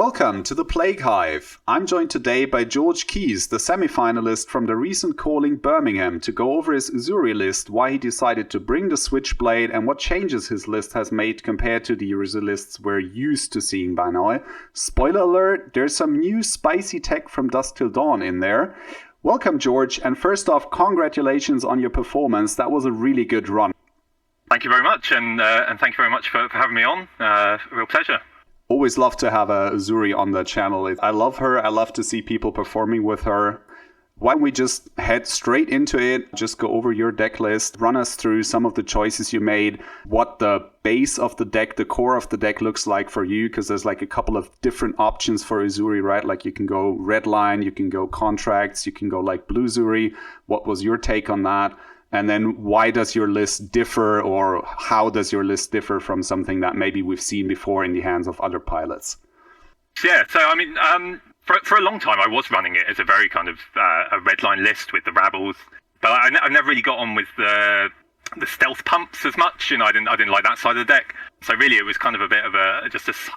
Welcome to the Plague Hive. I'm joined today by George Keyes, the semi-finalist from the recent Calling Birmingham, to go over his Uzuri list, why he decided to bring the Switchblade, and what changes his list has made compared to the Uzuri lists we're used to seeing by now. Spoiler alert, there's some new spicy tech from Dusk Till Dawn in there. Welcome, George, and first off, congratulations on your performance. That was a really good run. Thank you very much, and thank you very much for having me on. Real pleasure. Always love to have a Uzuri on the channel. I love her. I love to see people performing with her. Why don't we just head straight into it? Just go over your deck list, run us through some of the choices you made, what the base of the deck, the core of the deck looks like for you, because there's like a couple of different options for Uzuri, right? Like you can go red line, you can go contracts, you can go like blue Uzuri. What was your take on that? And then why does your list differ, or how does your list differ from something that maybe we've seen before in the hands of other pilots? Yeah, so I mean, for a long time I was running it as a very kind of a red line list with the Rabbles, but I never really got on with the stealth pumps as much. You know, I didn't like that side of the deck. So really, it was kind of a bit of a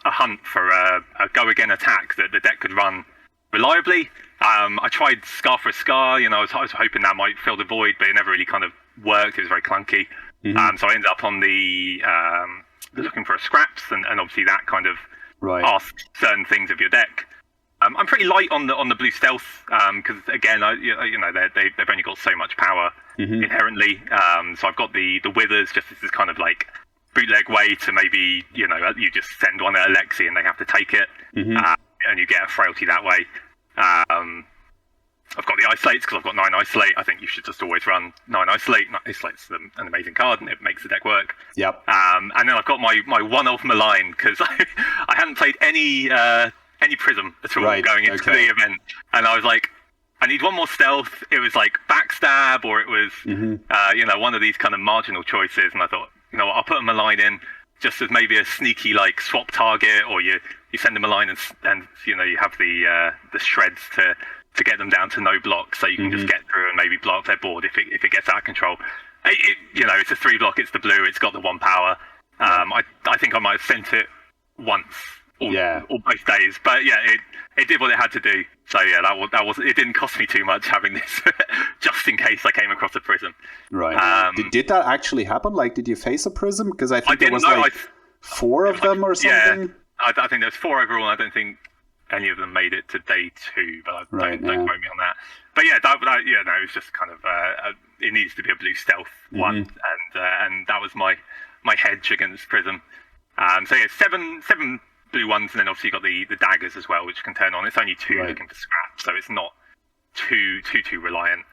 hunt for a go again attack that the deck could run reliably. I tried Scar for a Scar, you know, I was hoping that might fill the void, but it never really kind of worked. It was very clunky. Mm-hmm. So I ended up on the looking for a scraps, and obviously that kind of asks certain things of your deck. I'm pretty light on the blue stealth, because again, they've only got so much power inherently. So I've got the withers just as this kind of like bootleg way to maybe, you know, you just send one at Alexi and they have to take it, and you get a frailty that way. I've got the isolates because I've got 9 isolate. I think you should just always run 9 isolate. Isolate's an amazing card and it makes the deck work. Yep. And then I've got my one of malign because I hadn't played any prism at all going into the event, and I was like, I need one more stealth. It was like backstab, or it was one of these kind of marginal choices, and I thought, you know what, I'll put a malign in just as maybe a sneaky like swap target, or you send them a line and you know, you have the shreds to get them down to no block, so you can just get through and maybe blow up their board if it gets out of control. You know, it's a 3 block, it's the blue, it's got the 1 power. I think I might have sent it once or both days, but yeah, it did what it had to do. So yeah, that was it. Didn't cost me too much having this, just in case I came across a prism. Right. Did that actually happen? Like, did you face a prism? Because I think there was 4 of them or something. Yeah, I think there's 4 overall. And I don't think any of them made it to day 2, but don't quote me on that. But yeah, it was just kind of it needs to be a blue stealth one, and that was my hedge against prism. So yeah, seven blue ones, and then obviously you got the daggers as well, which can turn on. It's only 2 looking for scrap, so it's not too reliant.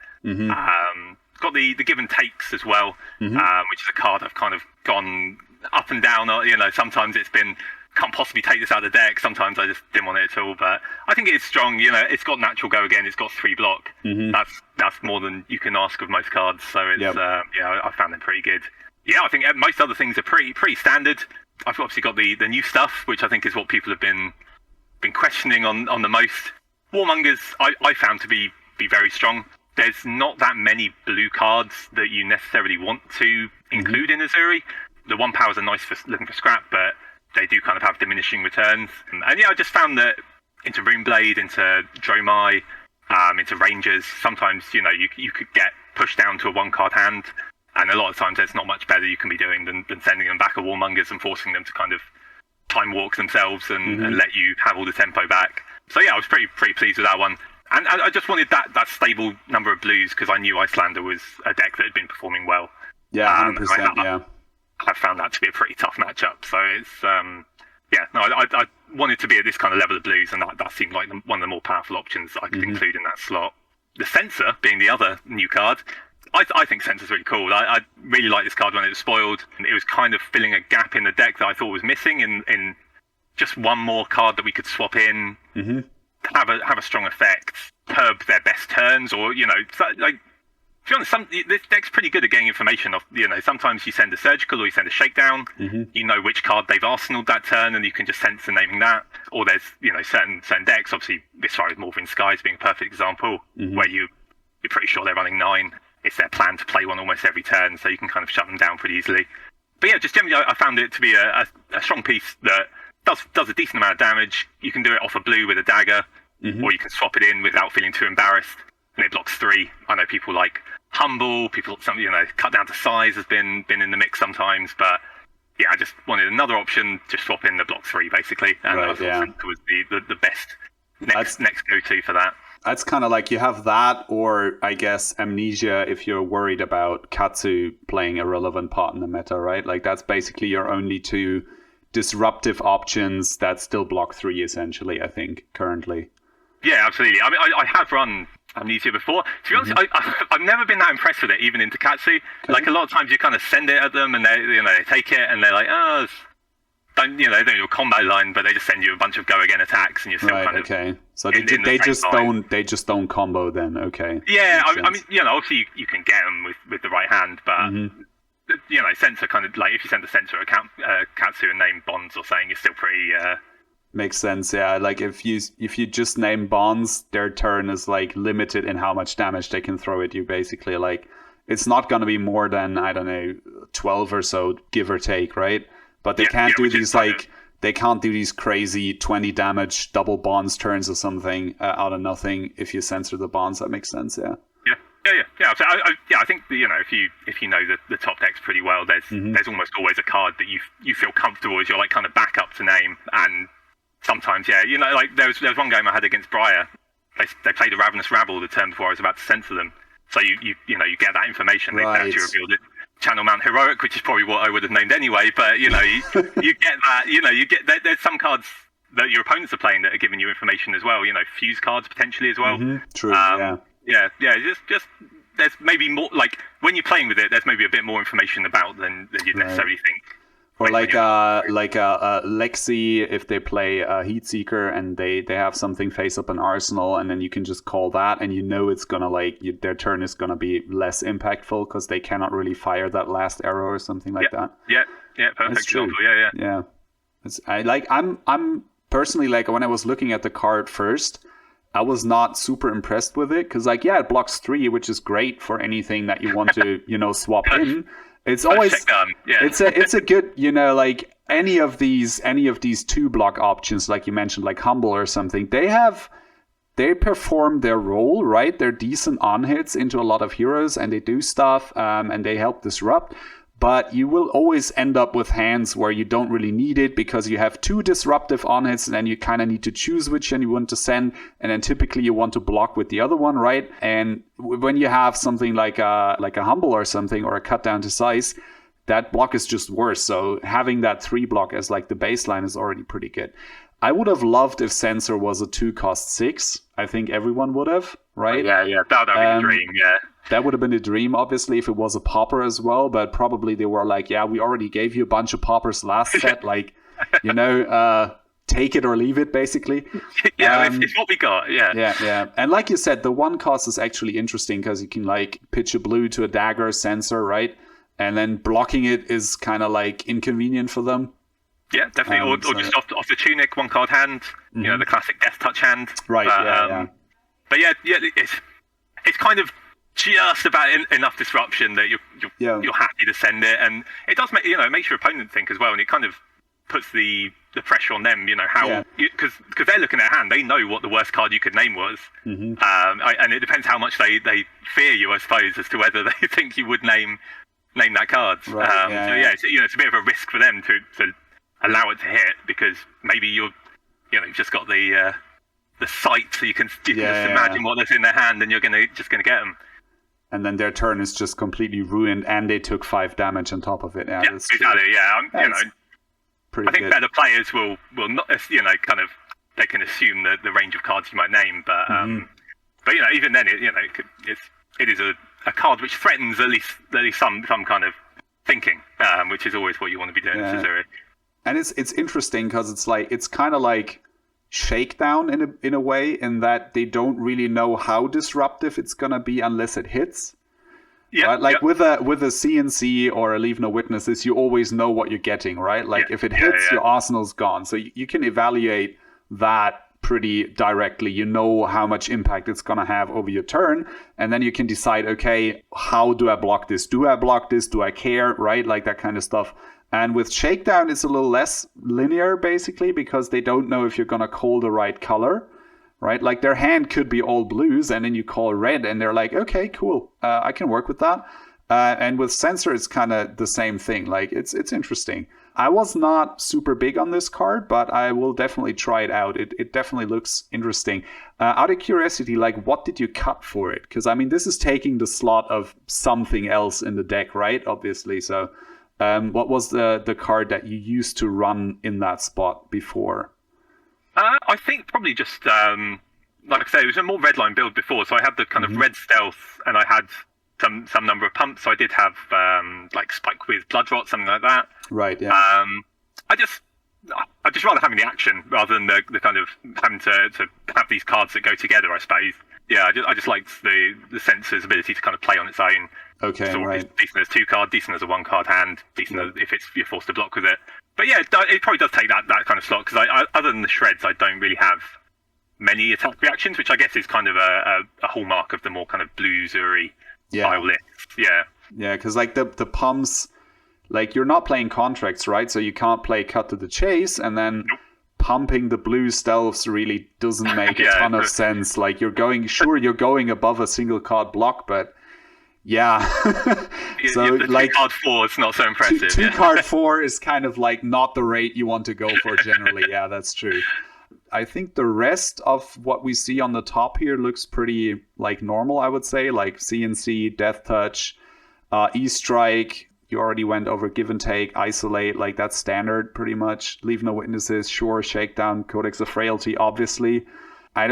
Got the give and takes as well, which is a card I've kind of gone up and down. You know, sometimes it's been, can't possibly take this out of the deck. Sometimes I just didn't want it at all, but I think it's strong. You know, it's got natural go again. It's got 3 block. That's more than you can ask of most cards. So it's I found them pretty good. Yeah, I think most other things are pretty standard. I've obviously got the new stuff, which I think is what people have been questioning on the most. Warmongers I found to be very strong. There's not that many blue cards that you necessarily want to include in Uzuri. The 1 powers are nice for looking for scrap, but they do kind of have diminishing returns. And yeah, I just found that into Runeblade, into Dromai, into Rangers, sometimes, you know, you could get pushed down to a 1-card hand, and a lot of times there's not much better you can be doing than sending them back a Warmongers and forcing them to kind of time walk themselves and let you have all the tempo back. So yeah, I was pretty pleased with that one. And I just wanted that stable number of blues because I knew Icelander was a deck that had been performing well. Yeah, 100%, I found that to be a pretty tough matchup. So it's, I wanted to be at this kind of level of blues, and that seemed like one of the more powerful options I could include in that slot. The Censor being the other new card, I think Censor's really cool. I really liked this card when it was spoiled. It was kind of filling a gap in the deck that I thought was missing in just one more card that we could swap in, have a strong effect, herb their best turns, or, you know, like, to be honest, this deck's pretty good at getting information off. You know, sometimes you send a surgical or you send a shakedown. You know which card they've arsenaled that turn, and you can just sense the naming that. Or there's, you know, certain decks. Obviously, this far as Morphing Skies being a perfect example, where you're pretty sure they're running 9. It's their plan to play one almost every turn, so you can kind of shut them down pretty easily. But yeah, just generally, I found it to be a strong piece that does a decent amount of damage. You can do it off a blue with a dagger, or you can swap it in without feeling too embarrassed, and it blocks 3. I know people like Humble, people some cut down to size has been in the mix sometimes, but yeah, I just wanted another option to swap in the block 3 basically, and I thought Center was the best next go-to for that. That's kind of like you have that, or I guess Amnesia if you're worried about Katsu playing a relevant part in the meta, right? Like that's basically your only 2 disruptive options that still block 3 essentially, I think, currently. Yeah, absolutely. I mean, I have run Amnesia before. To be honest, I've never been that impressed with it, even in Takatsu. Okay. Like a lot of times you kind of send it at them and they take it and they're like, oh, they don't do a combo line, but they just send you a bunch of go again attacks and you're still kind of okay. So they just don't combo then. Okay. Yeah, I mean, obviously you can get them with the right hand, but Sensor kind of like if you send the Sensor a Katsu and name Bonds or something, you're still pretty. Makes sense, yeah. Like if you just name Bonds, their turn is like limited in how much damage they can throw at you. Basically, like it's not going to be more than 12 or so, give or take, right? But they can't do these they can't do these crazy 20 damage double Bonds turns or something out of nothing if you censor the Bonds. That makes sense, yeah. Yeah. So I think if you know the top decks pretty well, there's almost always a card that you feel comfortable as your like kind of backup to name. And sometimes, like there was one game I had against Briar. They played a Ravenous Rabble the turn before I was about to censor them. So you get that information. They actually revealed it. Channel Mount Heroic, which is probably what I would have named anyway. But you get that. You get there's some cards that your opponents are playing that are giving you information as well. Fuse cards potentially as well. True. Yeah. Just there's maybe more like when you're playing with it. There's maybe a bit more information about than you'd necessarily think. Or like Lexi, if they play a Heatseeker and they have something face up an Arsenal, and then you can just call that, and it's gonna their turn is gonna be less impactful because they cannot really fire that last arrow or something like that. Yeah, perfect example. Yeah. I'm personally like when I was looking at the card first, I was not super impressed with it because it blocks 3, which is great for anything that you want to swap in. It's always it's a good like any of these 2 block options like you mentioned, like Humble or something, they perform their role, right? They're decent on hits into a lot of heroes and they do stuff and they help disrupt. But you will always end up with hands where you don't really need it because you have 2 disruptive on hits and then you kind of need to choose which one you want to send. And then typically you want to block with the other one, right? And when you have something like a Humble or something or a cut down to size, that block is just worse. So having that 3 block as like the baseline is already pretty good. I would have loved if Censor was a 2 cost 6. I think everyone would have, right? Yeah. That would have been a dream, yeah. That would have been a dream, obviously, if it was a popper as well. But probably they were like, we already gave you a bunch of poppers last set. Like, take it or leave it, basically. It's what we got, yeah. Yeah. And like you said, the 1 cost is actually interesting because you can like pitch a blue to a dagger Censor, right? And then blocking it is kind of like inconvenient for them. Yeah, definitely. Or just off the tunic, 1 card hand. The classic Death Touch hand. Right. But it's kind of just about enough disruption that you're happy to send it, and it does make it makes your opponent think as well, and it kind of puts the pressure on them. Because they're looking at a hand, they know what the worst card you could name was, and it depends how much they fear you, I suppose, as to whether they think you would name that card. Right. It's a bit of a risk for them to allow it to hit because maybe you've just got the sight, so you can just imagine what there's in their hand, and you're just gonna get them. And then their turn is just completely ruined, and they took 5 damage on top of it. Yeah, exactly. Yeah, I think better players will not, kind of they can assume the range of cards you might name, but even then, it is a card which threatens at least some kind of thinking, which is always what you want to be doing. Yeah. And it's interesting because it's kind of like Shakedown in a way, in that they don't really know how disruptive it's gonna be unless it hits. Yeah, right? Like with a CNC or a Leave No Witnesses, you always know what you're getting, right? Like if it hits, your arsenal's gone. So you can evaluate that pretty directly. You know how much impact it's gonna have over your turn, and then you can decide, okay, how do I block this? Do I block this? Do I care? Right? Like that kind of stuff. And with Shakedown, it's a little less linear, basically, because they don't know if you're going to call the right color, right? Like their hand could be all blues, and then you call red, and they're like, okay, cool, I can work with that. And with Censor, it's kind of the same thing. Like it's interesting. I was not super big on this card, but I will definitely try it out. It definitely looks interesting. Out of curiosity, like what did you cut for it? Because I mean, this is taking the slot of something else in the deck, right? Obviously, so. What was the card that you used to run in that spot before? I think probably just, like I say, it was a more redline build before. So I had the kind of red stealth, and I had some number of pumps. So I did have like Spike with Blood Rot, something like that. Right, yeah. I just rather having the action rather than the kind of having to have these cards that go together, I suppose. Yeah, I just liked the Censor's ability to kind of play on its own. Okay, so right. Decent as 2-card, decent as a 1-card hand, decent as if you're forced to block with it. But yeah, it probably does take that kind of slot, because I other than the shreds, I don't really have many attack reactions, which I guess is kind of a hallmark of the more kind of blue Uzuri style list. Yeah. Yeah, because like the pumps, like you're not playing contracts, right? So you can't play Cut to the Chase, and then pumping the blue stealths really doesn't make a ton of sense. Like you're going above a single card block, but yeah. So the like 2-card 4 is not so impressive. Two card 4 is kind of like not the rate you want to go for generally. Yeah, that's true. I think the rest of what we see on the top here looks pretty like normal, I would say, like CNC, Death Touch, E-Strike. You already went over Give and Take, Isolate, like that's standard pretty much. Leave No Witnesses, sure, Shakedown, Codex of Frailty, obviously. I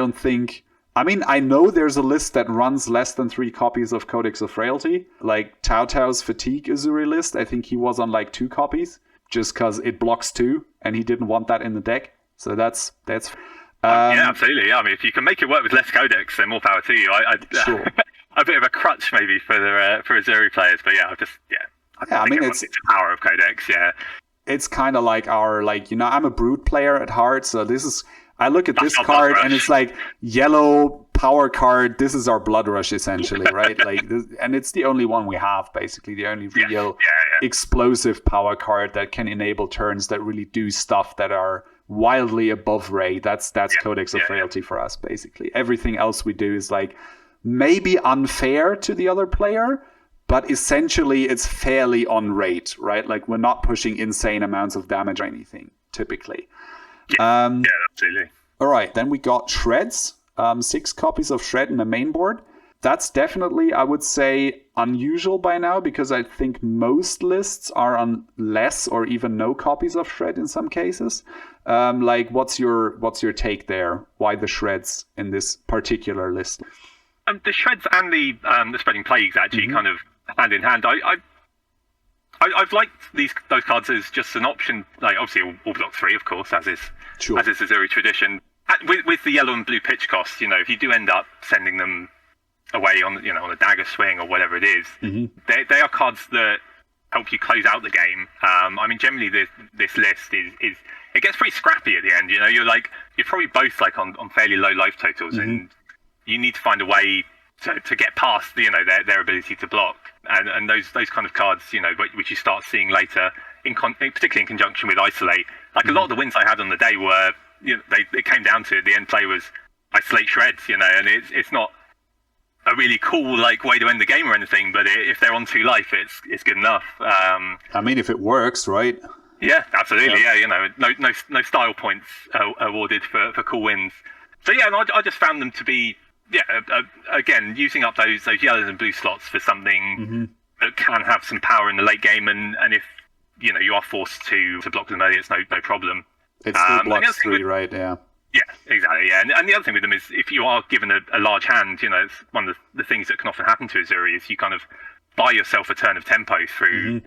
know there's a list that runs less than 3 copies of Codex of Frailty, like Tao Tao's Fatigue Uzuri list. I think he was on like 2 copies, just because it blocks 2, and he didn't want that in the deck. So that's. Yeah, absolutely. Yeah, I mean, if you can make it work with less Codex, then more power to you. Sure. A bit of a crutch maybe for Uzuri players, but yeah, I think it's the power of Codex. Yeah, it's kind of like I'm a Brute player at heart, so I look at this card and it's like yellow power card. This is our Blood Rush essentially, right? Like, and it's the only one we have, basically the only real explosive power card that can enable turns that really do stuff that are wildly above Ray. That's Codex of Frailty for us, basically. Everything else we do is like maybe unfair to the other player, but essentially it's fairly on rate, right? Like we're not pushing insane amounts of damage or anything, typically. Yeah, absolutely. All right, then we got Shreds. 6 copies of Shred in the main board. That's definitely, I would say, unusual by now, because I think most lists are on less or even no copies of Shred in some cases. Like, what's your take there? Why the Shreds in this particular list? The Shreds and the Spreading Plagues actually kind of hand in hand. I've liked those cards as just an option. Like obviously all block 3, of course, as is Uzuri tradition. With the yellow and blue pitch costs, if you do end up sending them away on a dagger swing or whatever it is, they are cards that help you close out the game. I mean, generally this list is it gets pretty scrappy at the end. You're probably both like on fairly low life totals, and you need to find a way to get past their ability to block, and those kind of cards, which you start seeing later, particularly in conjunction with Isolate. Like a lot of the wins I had on the day were, they came down to the end play was Isolate Shreds, and it's not a really cool way to end the game or anything, but if they're on 2 life, it's good enough. I mean, if it works, right? Yeah, absolutely. Yeah, no style points awarded for cool wins. So yeah, and I just found them to be again using up those yellows and blue slots for something that can have some power in the late game, and if you are forced to block them early, it's no problem. It still blocks 3, right? Yeah. Yeah, exactly. Yeah, and the other thing with them is if you are given a large hand, it's one of the things that can often happen to Uzuri is you kind of buy yourself a turn of tempo through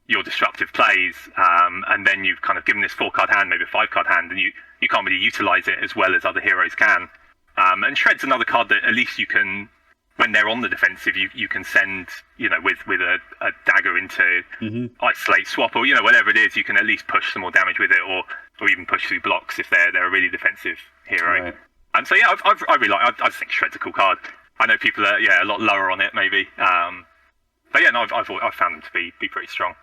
your disruptive plays, and then you've kind of given this 4-card hand, maybe a 5-card hand, and you can't really utilize it as well as other heroes can. And Shred's another card that at least you can, when they're on the defensive, you can send, with a dagger into Isolate, swap, or whatever it is, you can at least push some more damage with it, or even push through blocks if they're a really defensive hero. Right. And so yeah, I really like. I just think Shred's a cool card. I know people are a lot lower on it maybe, but yeah, no, I've found them to be pretty strong.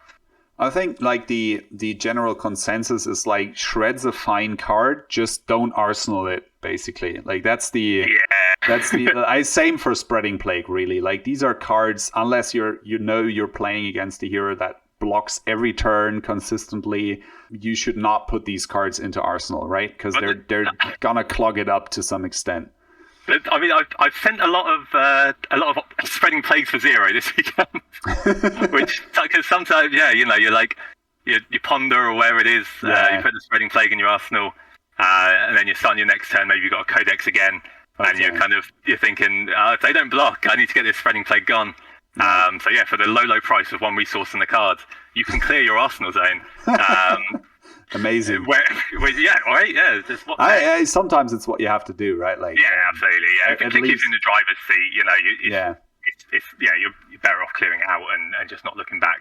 I think like the general consensus is like Shred's a fine card, just don't arsenal it, basically. Like that's the same for Spreading Plague, really. Like these are cards, unless you're playing against a hero that blocks every turn consistently, you should not put these cards into Arsenal, right? Because they're gonna clog it up to some extent. I mean, I've sent a lot of Spreading Plagues for 0 this weekend, which because sometimes you're like you ponder or whatever it is, you put the Spreading Plague in your arsenal, and then you start on your next turn. Maybe you've got a Codex again, and you're thinking, if they don't block, I need to get this Spreading Plague gone. So for the low price of 1 resource in the card, you can clear your arsenal zone. Amazing. Sometimes it's what you have to do, right? Like absolutely. If it keeps you in the driver's seat, you're better off clearing it out and just not looking back.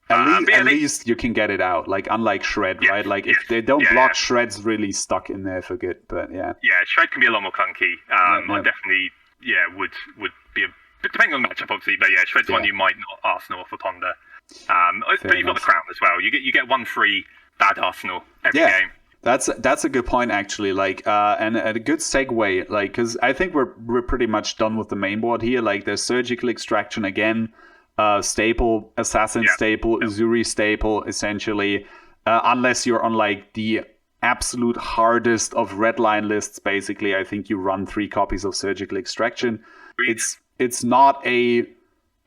At least you can get it out. Like unlike Shred, right? Like if they don't block, Shred's really stuck in there for good. But Shred can be a lot more clunky. I definitely would be depending on the matchup, obviously. But Shred's one you might not arsenal off a ponder. But you've got the Crown as well. You get 1 free bad arsenal every game. That's a good point, actually. Like and a good segue, like, because I think we're pretty much done with the main board here. Like there's Surgical Extraction again, staple, Assassin staple, Uzuri staple, essentially, unless you're on like the absolute hardest of red line lists. Basically, I think you run 3 copies of Surgical Extraction. It's not a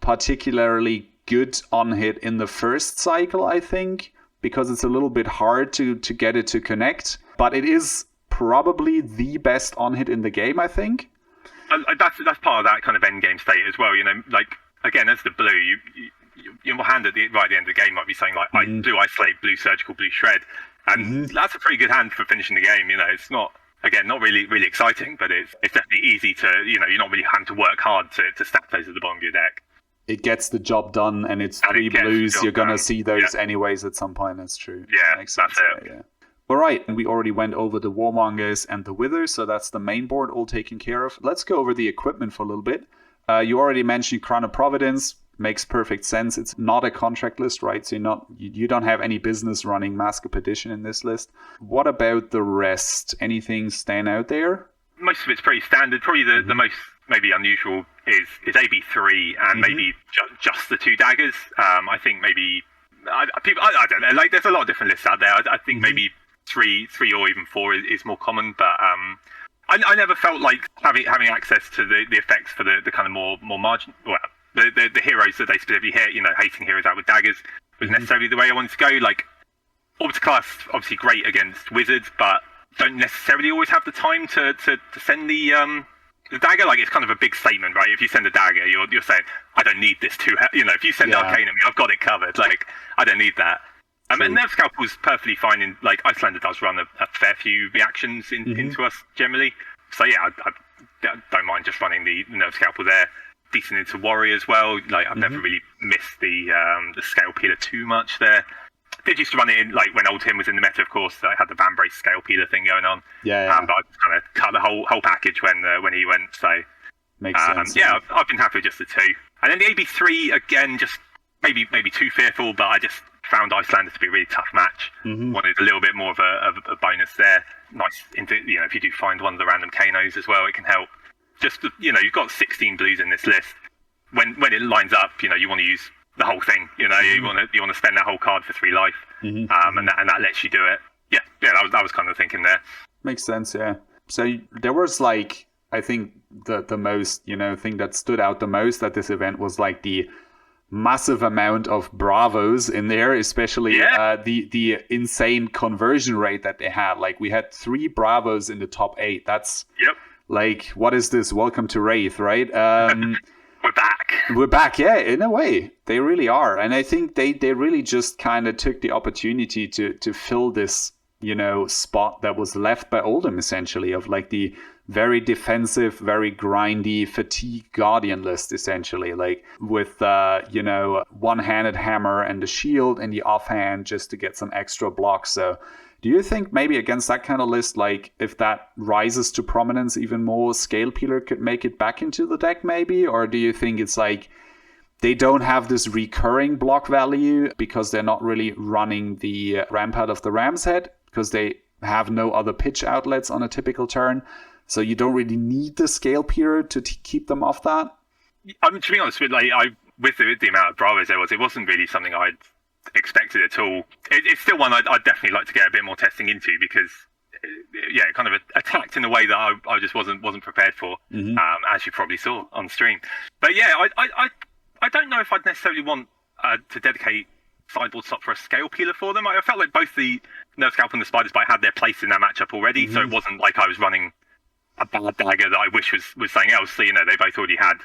particularly good on hit in the first cycle, I think, because it's a little bit hard to get it to connect. But it is probably the best on hit in the game, I think. That's part of that kind of end game state as well. Like again, as the blue, your hand right at the end of the game might be saying like, blue isolate, blue surgical, blue shred, and that's a pretty good hand for finishing the game. It's not. Again, not really exciting, but it's definitely easy to, you're not really having to work hard to stack those at the bottom of your deck. It gets the job done, and it's 3 blues. You're going to see those anyways at some point. That's true. Yeah, that's it. Yeah. All right, and we already went over the Warmongers and the Withers, so that's the main board all taken care of. Let's go over the equipment for a little bit. You already mentioned Crown of Providence. Makes perfect sense. It's not a contract list, right? So you don't have any business running Mask of Perdition in this list. What about the rest? Anything stand out there? Most of it's pretty standard. Probably the most maybe unusual is AB3 and maybe just the 2 daggers. I think maybe I don't know. Like there's a lot of different lists out there. I think maybe 3 or even 4 is more common, but I never felt like having access to the effects for the kind of more margin. Well, the heroes that they specifically hit, hating heroes out with daggers was necessarily the way I wanted to go. Like, Orbiter class, obviously great against wizards, but don't necessarily always have the time to send the dagger. Like, it's kind of a big statement, right? If you send a dagger, you're saying, I don't need this if you send Arcane at me, I've got it covered. Like, I don't need that. And Nerve Scalpel's perfectly fine in, like, Icelander does run a fair few reactions into us generally. So, I don't mind just running the Nerve Scalpel there. Decent into Warrior as well. Like I've never really missed the Scale Peeler too much there. Did used to run it in like when Oldhim was in the meta, of course. I had the Vambrace Scale Peeler thing going on. But I just kind of cut the whole package when he went. So makes sense. I've been happy with just the 2. And then the AB3 again, just maybe too fearful, but I just found Icelander to be a really tough match. Wanted a little bit more of a bonus there. Nice if you do find one of the random Kanos as well, it can help. Just you've got 16 blues in this list. When it lines up, you want to use the whole thing. You want to spend that whole card for 3 life, and that lets you do it. That was kind of thinking there. Makes sense. Yeah. So there was like I think the most thing that stood out the most at this event was like the massive amount of bravos in there, especially the insane conversion rate that they had. Like we had 3 bravos in the top 8. That's like, what is this? Welcome to Wraith, right? We're back. We're back, yeah, in a way. They really are. And I think they really just kind of took the opportunity to fill this, spot that was left by Oldhim, essentially, of like the very defensive, very grindy fatigue Guardian list, essentially, like with, one-handed hammer and the shield in the offhand just to get some extra blocks. So do you think maybe against that kind of list, like if that rises to prominence even more, Scale Peeler could make it back into the deck maybe? Or do you think it's like They don't have this recurring block value because they're not really running the Rampart of the Ram's Head, because they have no other pitch outlets on a typical turn. So you don't really need the scale period to keep them off that. To be honest, with the amount of Bravos there was, it wasn't really something I'd expected at all. It's still one I'd definitely like to get a bit more testing into, because it kind of attacked in a way that I just wasn't prepared for, as you probably saw on stream. But yeah, I don't know if I'd necessarily want to dedicate sideboard slot for a scale peeler for them. I felt like both the Nerve Scalp and the Spider's Bite had their place in that matchup already, so it wasn't like I was running a bad dagger that I wish was something else. So, they both already had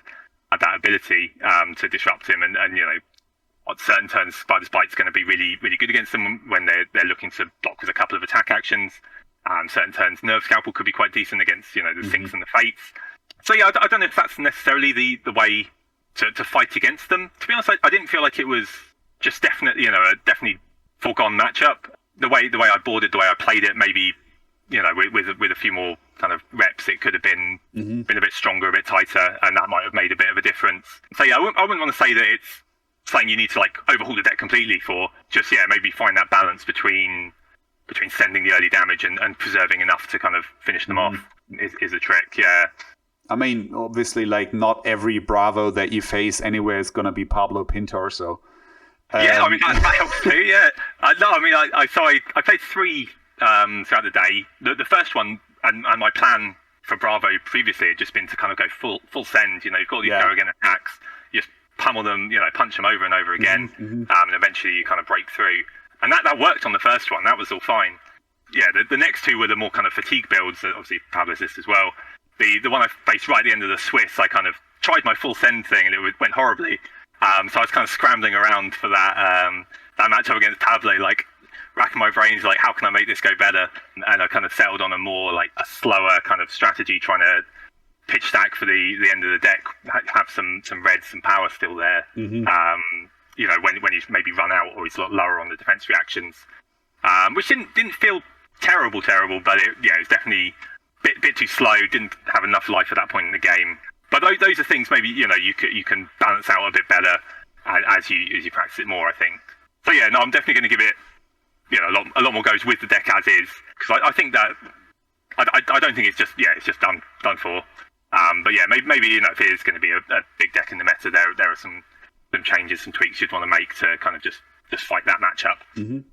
that ability to disrupt him, and on certain turns, Spider's Bite's going to be really, really good against them when they're looking to block with a couple of attack actions. Certain turns, Nerve Scalpel could be quite decent against, the Sinks and the Fates. So yeah, I don't know if that's necessarily the way to fight against them. To be honest, I didn't feel like it was just definitely, a definitely foregone matchup. The way I boarded, the way I played it, maybe, with a few more kind of reps, it could have been a bit stronger, a bit tighter, and that might have made a bit of a difference. So yeah, I wouldn't want to say that it's something you need to overhaul the deck completely for. Just maybe find that balance between sending the early damage and preserving enough to kind of finish them off is a trick. Yeah. I mean, obviously, not every Bravo that you face anywhere is going to be Pablo Pintor, so. Yeah, I mean, that helps too, yeah. I played 3 throughout the day. The first one, and my plan for Bravo previously had just been to kind of go full send. You've got these go again attacks, you just pummel them, punch them over and over again, and eventually you kind of break through. And that worked on the first one. That was all fine. Yeah, the next 2 were the more kind of fatigue builds, obviously Pablo's list as well. The one I faced right at the end of the Swiss, I kind of tried my full send thing and it went horribly. So I was kind of scrambling around for that matchup against Pablo, racking my brains, how can I make this go better? And I kind of settled on a more a slower kind of strategy, trying to pitch stack for the end of the deck, have some reds, some power still there. When he's maybe run out or he's a lot lower on the defense reactions, which didn't feel terrible, but it was definitely bit too slow. Didn't have enough life at that point in the game. But those are things maybe you can balance out a bit better as you practice it more, I think. So yeah, no, I'm definitely going to give it a lot more goes with the deck as is, because I think that I don't think it's just done for. But yeah, maybe if it is going to be a big deck in the meta, there are some changes, some tweaks you'd want to make to kind of just fight that matchup.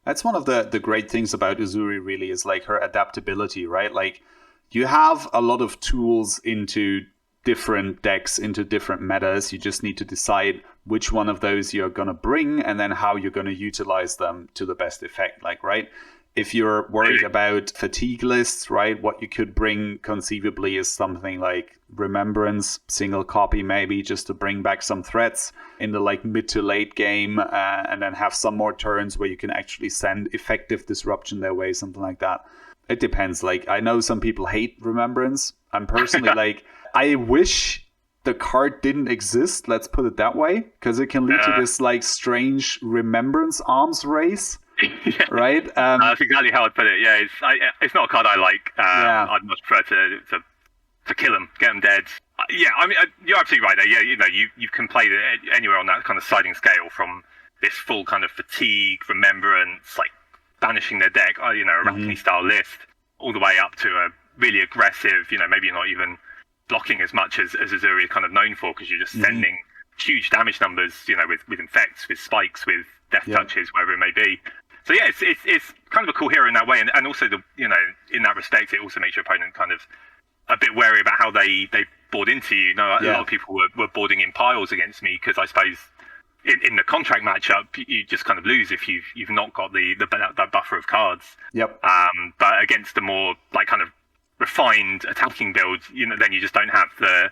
That's one of the great things about Uzuri, really, is her adaptability, right? You have a lot of tools into different decks, into different metas. You just need to decide which one of those you're going to bring and then how you're going to utilize them to the best effect, right? If you're worried about fatigue lists, right, what you could bring conceivably is something like Remembrance, single copy maybe, just to bring back some threats in the mid to late game, and then have some more turns where you can actually send effective disruption their way, something like that. It depends. I know some people hate Remembrance. I'm personally I wish the card didn't exist, let's put it that way, because it can lead to this strange Remembrance arms race. Right? That's exactly how I'd put it. Yeah, it's not a card I like. I'd much prefer to kill them, get them dead. I mean, you're absolutely right there. Yeah, you can play it anywhere on that kind of sliding scale, from this full kind of fatigue, Remembrance, banishing their deck, a Rapine style list, all the way up to a really aggressive, maybe you're not even blocking as much as Uzuri is kind of known for, because you're just sending huge damage numbers, with infects, with spikes, with death touches, wherever it may be. So yeah, it's kind of a cool hero in that way, and also in that respect, it also makes your opponent kind of a bit wary about how they board into you. A lot of people were boarding in piles against me, because I suppose in the contract matchup you just kind of lose if you've not got that buffer of cards. But against the more kind of refined attacking build, then you just don't have the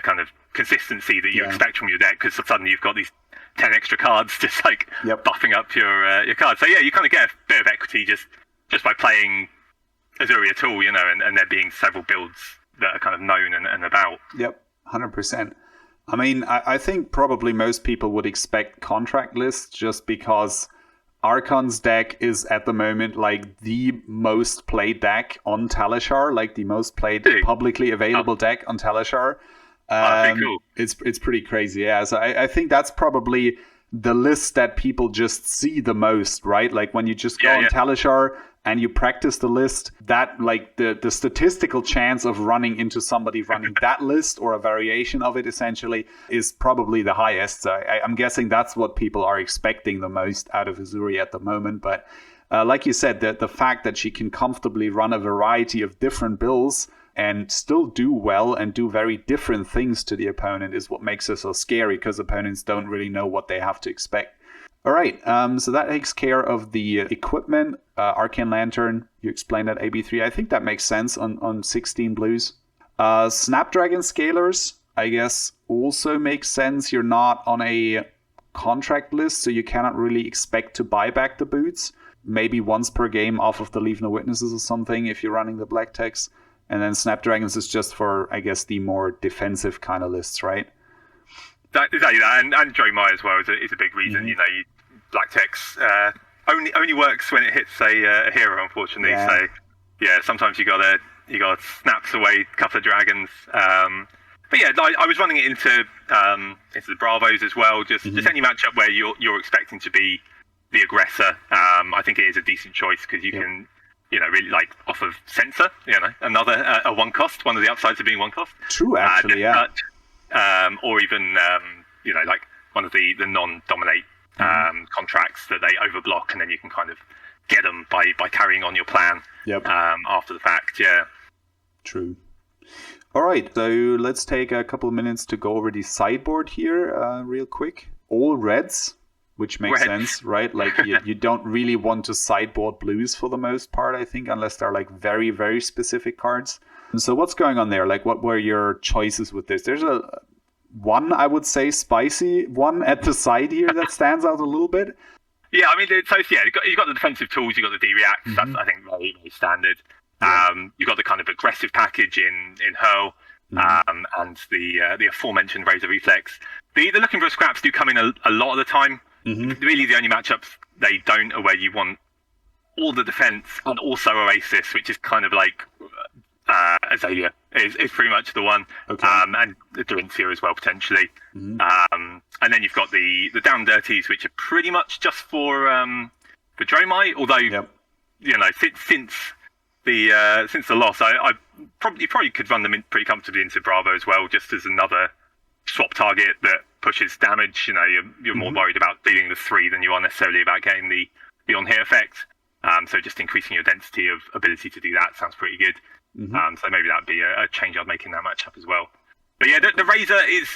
kind of consistency that you expect from your deck, because suddenly you've got these 10 extra cards just buffing up your cards. So yeah, you kind of get a bit of equity just by playing Uzuri at all, and there being several builds that are kind of known and about. 100%. I mean, I think probably most people would expect contract lists, just because Archon's deck is at the moment the most played deck on Talishar, the most played publicly available deck on Talishar. Pretty cool. It's pretty crazy, yeah. So I think that's probably the list that people just see the most, right? Like when you just go on Talishar and you practice the list, that like the statistical chance of running into somebody running that list or a variation of it essentially is probably the highest. So I'm guessing that's what people are expecting the most out of Uzuri at the moment. But like you said, the fact that she can comfortably run a variety of different builds and still do well and do very different things to the opponent is what makes her so scary, because opponents don't really know what they have to expect. All right, so that takes care of the equipment. Arcane Lantern, you explained that AB3. I think that makes sense on 16 blues. Snapdragon Scalers, I guess, also makes sense. You're not on a contract list, so you cannot really expect to buy back the boots. Maybe once per game off of the Leave No Witnesses or something if you're running the black text. And then Snapdragons is just for, I guess, the more defensive kind of lists, right? Exactly that, and Dromai as well is a big reason. Mm-hmm. You know, black text only works when it hits a hero, unfortunately. Yeah. So yeah, sometimes you gotta snaps away a couple of dragons. But yeah, I was running it into the Bravos as well. Just any matchup where you're expecting to be the aggressor. I think it is a decent choice because you can. You know, really like off of Censor, you know, another a one cost, one of the upsides of being one cost. True, actually, yeah. Or even, you know, like one of the non-dominate contracts that they overblock, and then you can kind of get them by carrying on your plan after the fact, yeah. True. All right, so let's take a couple of minutes to go over the sideboard here real quick. All reds. Which makes sense, right? Like you don't really want to sideboard blues for the most part, I think, unless they're like very, very specific cards. And so what's going on there? Like, what were your choices with this? There's one, I would say, spicy one at the side here that stands out a little bit. Yeah, I mean, you've got the defensive tools, you've got the D-React. Mm-hmm. That's, I think, very, very standard. Yeah. You've got the kind of aggressive package in Hurl, and the aforementioned Razor Reflex. The Looking for Scraps do come in a lot of the time. Mm-hmm. Really, the only matchups they don't are where you want all the defense and also Oasis, which is kind of like Azalea is pretty much the one, and the Dorinthia as well potentially. Mm-hmm. And then you've got the Down Dirties, which are pretty much just for Dromai. Although you know, since the loss, I probably could run them in pretty comfortably into Bravo as well, just as another swap target that pushes damage. You know, you're more worried about dealing the 3 than you are necessarily about getting the on here effect. So just increasing your density of ability to do that sounds pretty good. Mm-hmm. So maybe that'd be a change I'd make in that matchup as well. But yeah, the Razor is.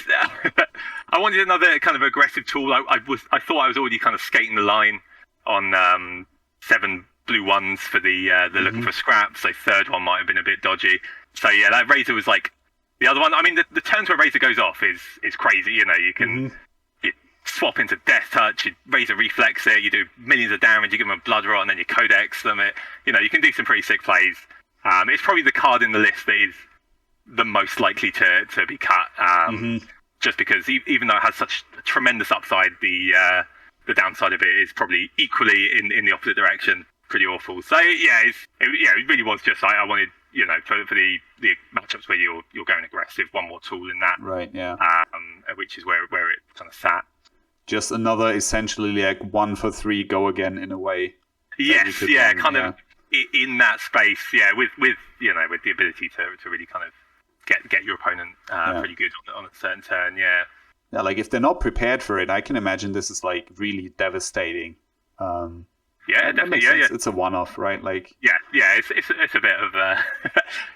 I wanted another kind of aggressive tool. I thought I was already kind of skating the line on 7 blue ones for the Looking for Scraps. So third one might have been a bit dodgy. So yeah, that Razor was like. The other one, I mean, the turns where Razor goes off is crazy. You know, you can you swap into Death Touch, you Razor Reflex it, you do millions of damage, you give them a Blood Rot, and then you Codex them. You know, you can do some pretty sick plays. It's probably the card in the list that is the most likely to be cut, just because even though it has such a tremendous upside, the downside of it is probably equally in the opposite direction, pretty awful. So yeah, it really was just I wanted. You know, for the matchups where you're going aggressive, one more tool in that, right? Yeah, which is where it kind of sat. Just another essentially like 1 for 3 go again in a way. Yes, yeah, kind of in that space. Yeah, with you know with the ability to really kind of get your opponent pretty good on a certain turn. Yeah. Yeah, like if they're not prepared for it, I can imagine this is like really devastating. Yeah, definitely. Yeah. It's a one-off, right? Like yeah. It's a bit of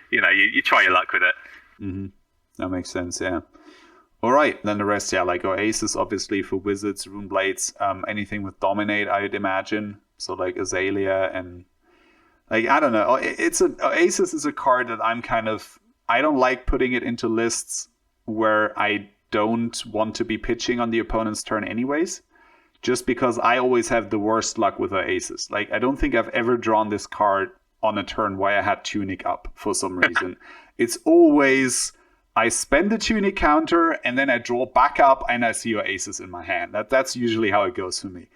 you know, you try your luck with it. Mm-hmm. That makes sense. Yeah. All right, then the rest, like Oasis, obviously for Wizards, Runeblades, anything with Dominate, I'd imagine. So like Azalea and like I don't know. Oasis is a card that I don't like putting it into lists where I don't want to be pitching on the opponent's turn, anyways. Just because I always have the worst luck with Oasis. Like, I don't think I've ever drawn this card on a turn where I had Tunic up for some reason. It's always, I spend the Tunic counter, and then I draw back up, and I see Oasis in my hand. That's usually how it goes for me.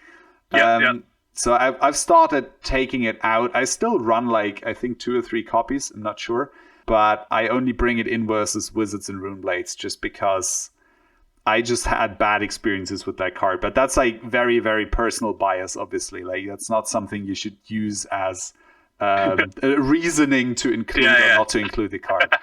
So I've started taking it out. I still run, like, I think 2 or 3 copies. I'm not sure. but I only bring it in versus Wizards and Runeblades just because I just had bad experiences with that card. But that's like very, very personal bias, obviously. Like that's not something you should use as reasoning to include or not to include the card.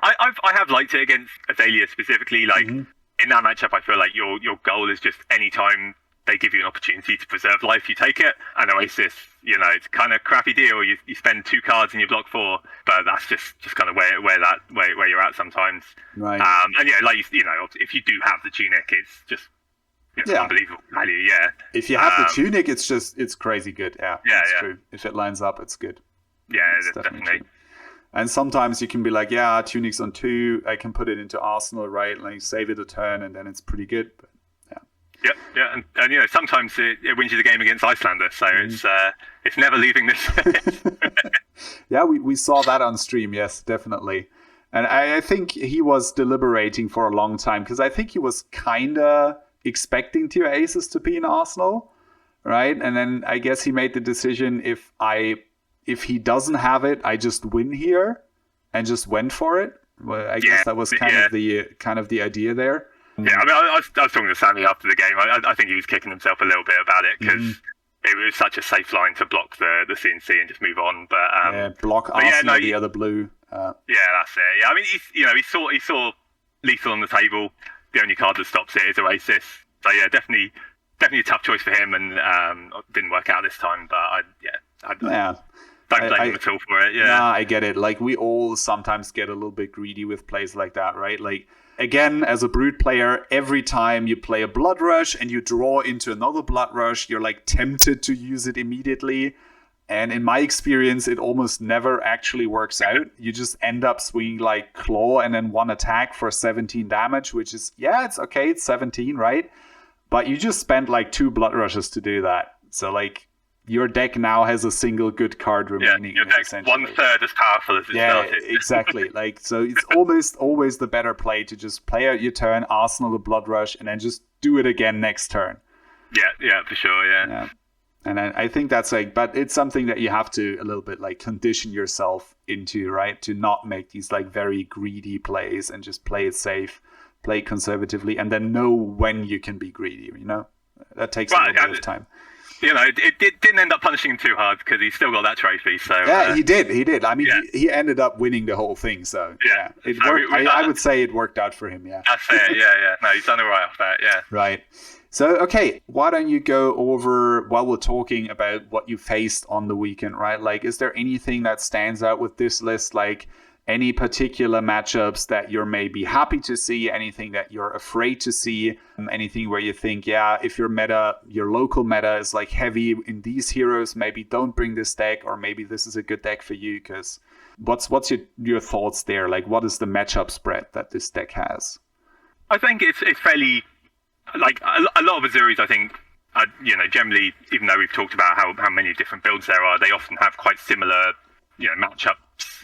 I have liked it against Azalea specifically. Like in that matchup, I feel like your goal is just anytime they give you an opportunity to preserve life, you take it. And Oasis, it's kind of crappy deal. You spend 2 cards and you block 4, but that's just kind of where you're at sometimes. Right. And like if you do have the tunic, it's unbelievable value. Yeah. If you have the tunic, it's crazy good. Yeah. That's true. If it lines up, it's good. Yeah, it's definitely. True. And sometimes you can be like, yeah, tunic's on 2. I can put it into Arsenal, right? Like save it a turn, and then it's pretty good. But, yeah, and sometimes it wins you the game against Icelander, so it's never leaving this. Yeah, we saw that on stream. Yes, definitely. And I think he was deliberating for a long time because I think he was kind of expecting Tier Aces to be in Arsenal, right? And then I guess he made the decision if he doesn't have it, I just win here, and just went for it. Well, I guess that was kind of the idea there. Yeah, I mean, I was talking to Sammy after the game. I think he was kicking himself a little bit about it because it was such a safe line to block the CNC and just move on. But block Arsenal, the other blue. Yeah, that's it. Yeah, I mean, he saw lethal on the table. The only card that stops it is Oasis. So yeah, definitely a tough choice for him, and didn't work out this time. But I don't blame him at all for it. Yeah, nah, I get it. Like we all sometimes get a little bit greedy with plays like that, right? Like. Again, as a Brood player, every time you play a Blood Rush and you draw into another Blood Rush, you're like tempted to use it immediately. And in my experience, it almost never actually works out. You just end up swinging like Claw and then 1 attack for 17 damage, which is, it's okay, it's 17, right? But you just spent like 2 Blood Rushes to do that. So like your deck now has a single good card remaining. Yeah, your deck's 1/3 as powerful as it started. Yeah, exactly. Like, so it's almost always the better play to just play out your turn, Arsenal the Blood Rush, and then just do it again next turn. Yeah, for sure, yeah. And I think that's like, but it's something that you have to a little bit like condition yourself into, right? To not make these like very greedy plays and just play it safe, play conservatively, and then know when you can be greedy, That takes a little bit of time. It didn't end up punishing him too hard because he still got that trophy. So he did. I mean, he ended up winning the whole thing. So it worked. I would say it worked out for him. Yeah, that's it. Yeah. No, he's done all right off that. Yeah. Right. So okay, why don't you go over while we're talking about what you faced on the weekend, right? Like, is there anything that stands out with this list? Like, any particular matchups that you're maybe happy to see, anything that you're afraid to see, anything where you think, if your local meta is like heavy in these heroes, maybe don't bring this deck, or maybe this is a good deck for you. Because what's your thoughts there? Like, what is the matchup spread that this deck has? I think it's fairly, like a lot of Uzuri's, I think, generally, even though we've talked about how many different builds there are, they often have quite similar, matchups.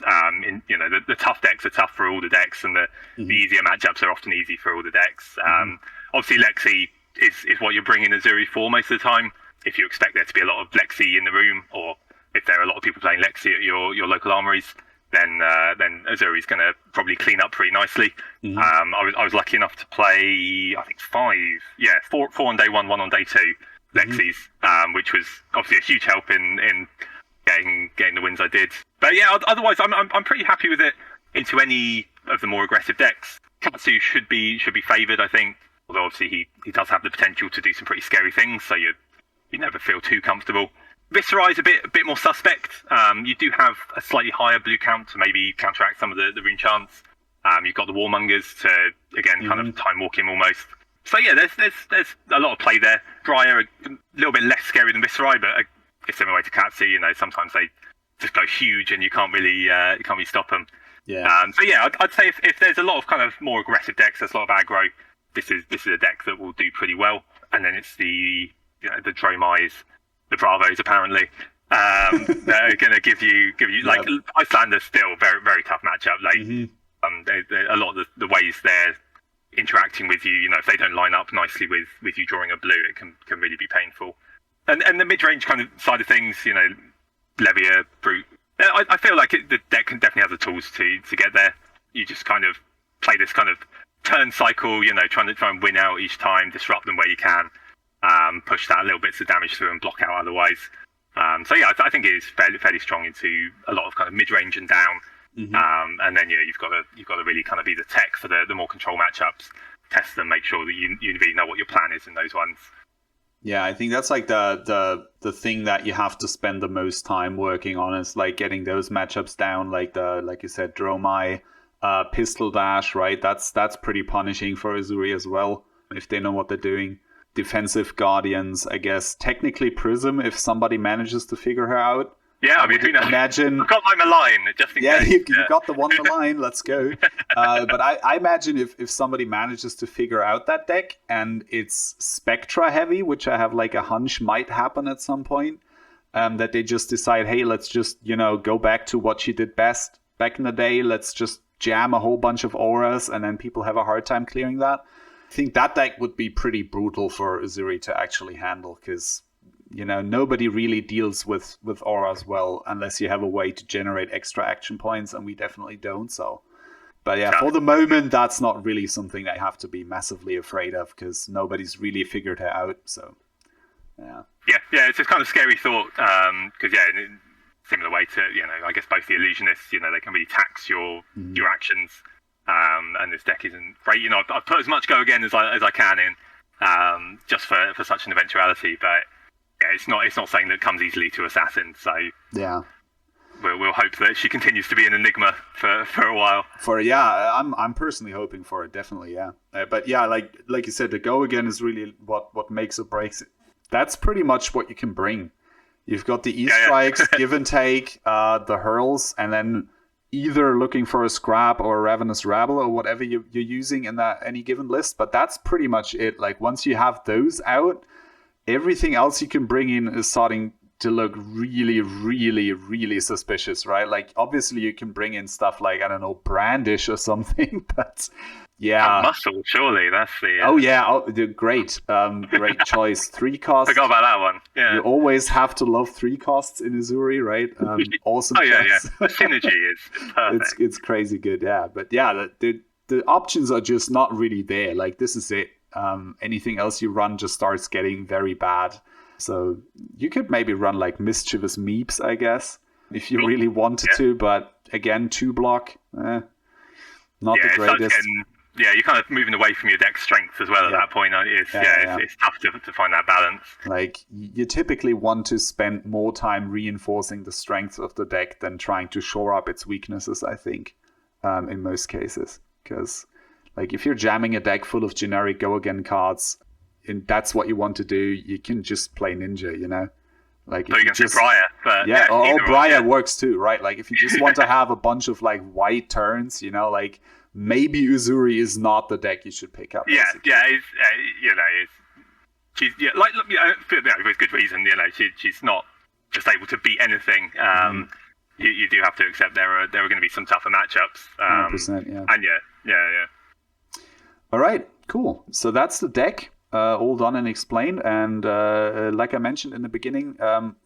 The tough decks are tough for all the decks, and the easier matchups are often easy for all the decks. Obviously, Lexi is what you're bringing Uzuri for most of the time. If you expect there to be a lot of Lexi in the room, or if there are a lot of people playing Lexi at your local armories, then Uzuri's going to probably clean up pretty nicely. I was lucky enough to play, I think 4 on day 1, 1 on day 2 Lexis, which was obviously a huge help in getting the wins I did. But yeah, otherwise I'm pretty happy with it into any of the more aggressive decks. Katsu should be favoured, I think. Although obviously he does have the potential to do some pretty scary things, so you never feel too comfortable. Viscerai is a bit more suspect. You do have a slightly higher blue count to maybe counteract some of the rune chants. You've got the Warmongers to again kind of time walk him almost. So yeah, there's a lot of play there. Briar a little bit less scary than Viscerai, but a similar way to Katsu. Sometimes they just go huge and you can't really stop them. Yeah. So yeah, I'd say if there's a lot of kind of more aggressive decks, there's a lot of aggro. This is a deck that will do pretty well. And then it's the Dromais, the Bravos apparently. They're going to give you like Icelander's still very very tough matchup. Like a lot of the ways they're interacting with you, if they don't line up nicely with you drawing a blue, it can really be painful. And the mid range kind of side of things, Levia, Brute, Yeah, I feel like the deck can definitely have the tools to get there. You just kind of play this kind of turn cycle, try and win out each time, disrupt them where you can, push that little bits of damage through and block out otherwise. So yeah, I think it is fairly strong into a lot of kind of mid range and down. And then you've got to really kind of be the tech for the more control matchups. Test them, make sure that you really know what your plan is in those ones. Yeah, I think that's like the thing that you have to spend the most time working on is like getting those matchups down, like you said, Dromai, Pistol Dash, right? That's pretty punishing for Uzuri as well, if they know what they're doing. Defensive Guardians, I guess. Technically Prism, if somebody manages to figure her out. Yeah, I mean, who knows? Imagine. I've got my Malign, just in case. You got the one Malign, let's go. But I imagine if somebody manages to figure out that deck and it's Spectra heavy, which I have like a hunch might happen at some point, that they just decide, hey, let's just, go back to what she did best back in the day. Let's just jam a whole bunch of auras, and then people have a hard time clearing that. I think that deck would be pretty brutal for Uzuri to actually handle, because nobody really deals with auras well unless you have a way to generate extra action points, and we definitely don't. So, but yeah, for the moment, that's not really something I have to be massively afraid of, because nobody's really figured it out. So, yeah, it's a kind of scary thought, because in a similar way to I guess both the illusionists, they can really tax your actions, and this deck isn't great. I've put as much go again as I can in, just for such an eventuality, but. Yeah, it's not something that comes easily to Assassin, so yeah, we'll hope that she continues to be an enigma for a while. I'm personally hoping for it, definitely, yeah. But yeah, like you said, the go again is really what makes or breaks it. That's pretty much what you can bring. You've got the E-strikes, give and take, the hurls, and then either looking for a scrap or a ravenous rabble or whatever you're using in that any given list. But that's pretty much it. Like once you have those out, everything else you can bring in is starting to look really, really, really suspicious, right? Like, obviously, you can bring in stuff like, I don't know, Brandish or something, but yeah. Muscle, surely, that's the... Oh, yeah, great. Great choice. 3 costs. Forgot about that one, yeah. You always have to love 3 costs in Uzuri, right? Awesome choice. Yeah. The synergy is perfect. It's crazy good, yeah. But yeah, the options are just not really there. Like, this is it. Anything else you run just starts getting very bad. So you could maybe run like Mischievous Meeps, I guess, if you really wanted to. But again, 2 block, not the greatest. You're kind of moving away from your deck strength as well at that point. It's tough to find that balance. Like, you typically want to spend more time reinforcing the strengths of the deck than trying to shore up its weaknesses, I think, in most cases. Because like, if you're jamming a deck full of generic go again cards, and that's what you want to do, you can just play Ninja, Like, so you can just Briar, but or Briar works too, right? Like, if you just want to have a bunch of like white turns, like maybe Uzuri is not the deck you should pick up. Basically. She's with good reason. She's not just able to beat anything. You do have to accept there are going to be some tougher matchups. 100%, yeah. And yeah. All right, cool. So that's the deck, all done and explained. And like I mentioned in the beginning,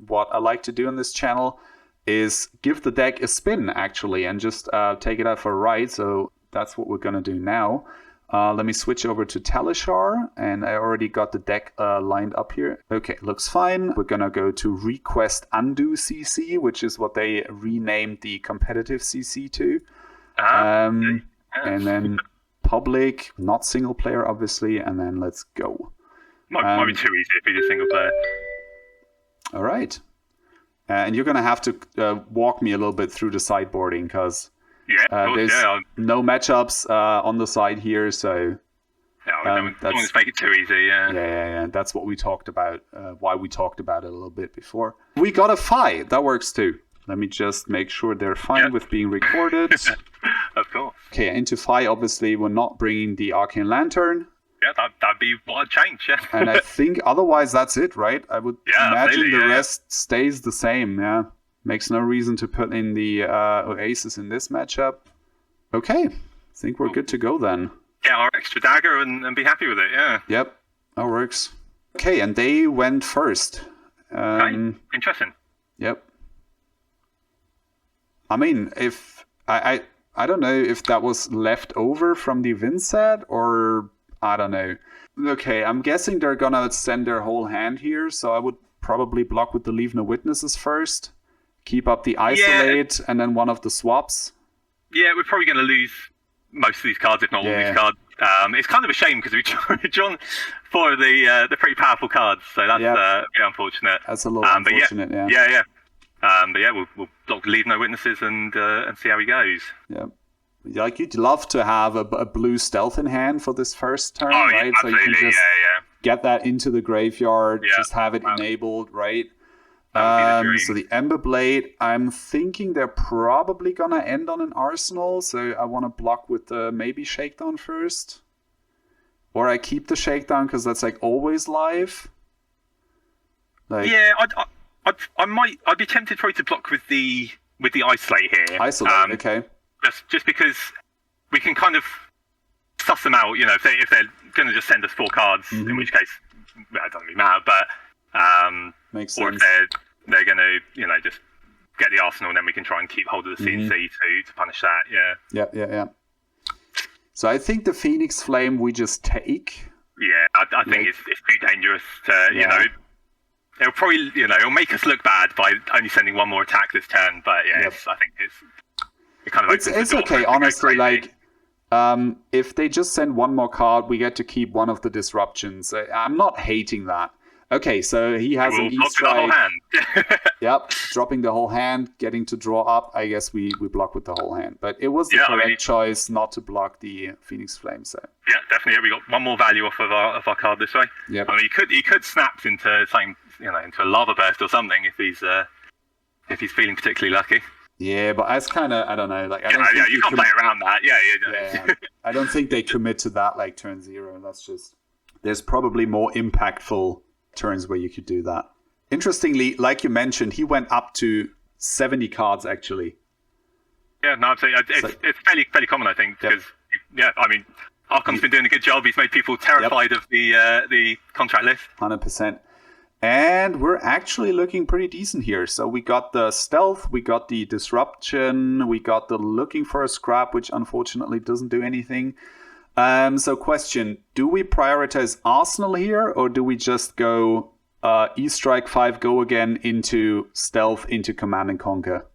what I like to do on this channel is give the deck a spin, actually, and just take it out for a ride. So that's what we're going to do now. Let me switch over to Talishar, and I already got the deck lined up here. Okay, looks fine. We're going to go to Request Undo CC, which is what they renamed the competitive CC to. And then public, not single player, obviously, and then let's go. Might be too easy if you do single player. All right. And you're going to have to walk me a little bit through the sideboarding, because there's no matchups on the side here, so... don't make it too easy, Yeah. That's what we talked about, why we talked about it a little bit before. We got a Fi. That works too. Let me just make sure they're fine with being recorded. Of course. Okay, into Fi, obviously, we're not bringing the Arcane Lantern. Yeah, that'd be what I'd change, yeah. And I think otherwise that's it, right? I would imagine the rest stays the same, yeah. Makes no reason to put in the Oasis in this matchup. Okay, I think we're good to go then. Get our extra dagger and be happy with it, yeah. Yep, that works. Okay, and they went first. Okay, interesting. Yep. I mean, if I don't know if that was left over from the Vin set or I don't know. Okay, I'm guessing they're gonna send their whole hand here, so I would probably block with the Leave No Witnesses first, keep up the Isolate, and then one of the swaps. Yeah, we're probably going to lose most of these cards, if not all these cards. It's kind of a shame because we've drawn 4 of the pretty powerful cards, so that's unfortunate. That's a little unfortunate, yeah. But yeah, we'll block Leave No Witnesses and see how he goes. Yeah. Like, you'd love to have a blue stealth in hand for this first turn, right? Yeah, so you can just get that into the graveyard, just have it enabled, right? So the Ember Blade, I'm thinking they're probably gonna end on an Arsenal, so I want to block with the maybe Shakedown first. Or I keep the Shakedown because that's like always live. Like, yeah, I'd be tempted probably to block with the Isolate here. Isolate, okay. Just because we can kind of suss them out, you know, if they're going to just send us 4 cards, in which case it doesn't really matter. But makes sense. Or if they're going to, you know, just get the Arsenal, and then we can try and keep hold of the CNC to punish that. Yeah. So I think the Phoenix Flame we just take. Yeah, I think it's too dangerous to, you know. It'll probably, you know, it'll make us look bad by only sending 1 more attack this turn. But yeah, I think it kind of it's okay. Honestly, like if they just send 1 more card, we get to keep one of the disruptions. I'm not hating that. Okay, so he has an E-Strike. Yep, dropping the whole hand, getting to draw up. I guess we block with the whole hand. But it was the correct choice not to block the Phoenix Flame. So yeah, definitely. Yeah, we got 1 more value off of our card this way. Yep. I mean, he could snap into something, you know, into a lava burst or something if he's feeling particularly lucky. Yeah, but that's kind of, I don't know. Like, you can't play around that. Yeah. I don't think they commit to that like turn 0. That's just, there's probably more impactful turns where you could do that. Interestingly, like you mentioned, he went up to 70 cards actually. Yeah, no, I'd say it's fairly common, I think, because I mean, Arkham's been doing a good job. He's made people terrified of the contract list. 100%. And we're actually looking pretty decent here. So we got the stealth, we got the disruption, we got the looking for a scrap, which unfortunately doesn't do anything. So question, do we prioritize Arsenal here, or do we just go E-Strike 5 go again into stealth, into Command and Conquer?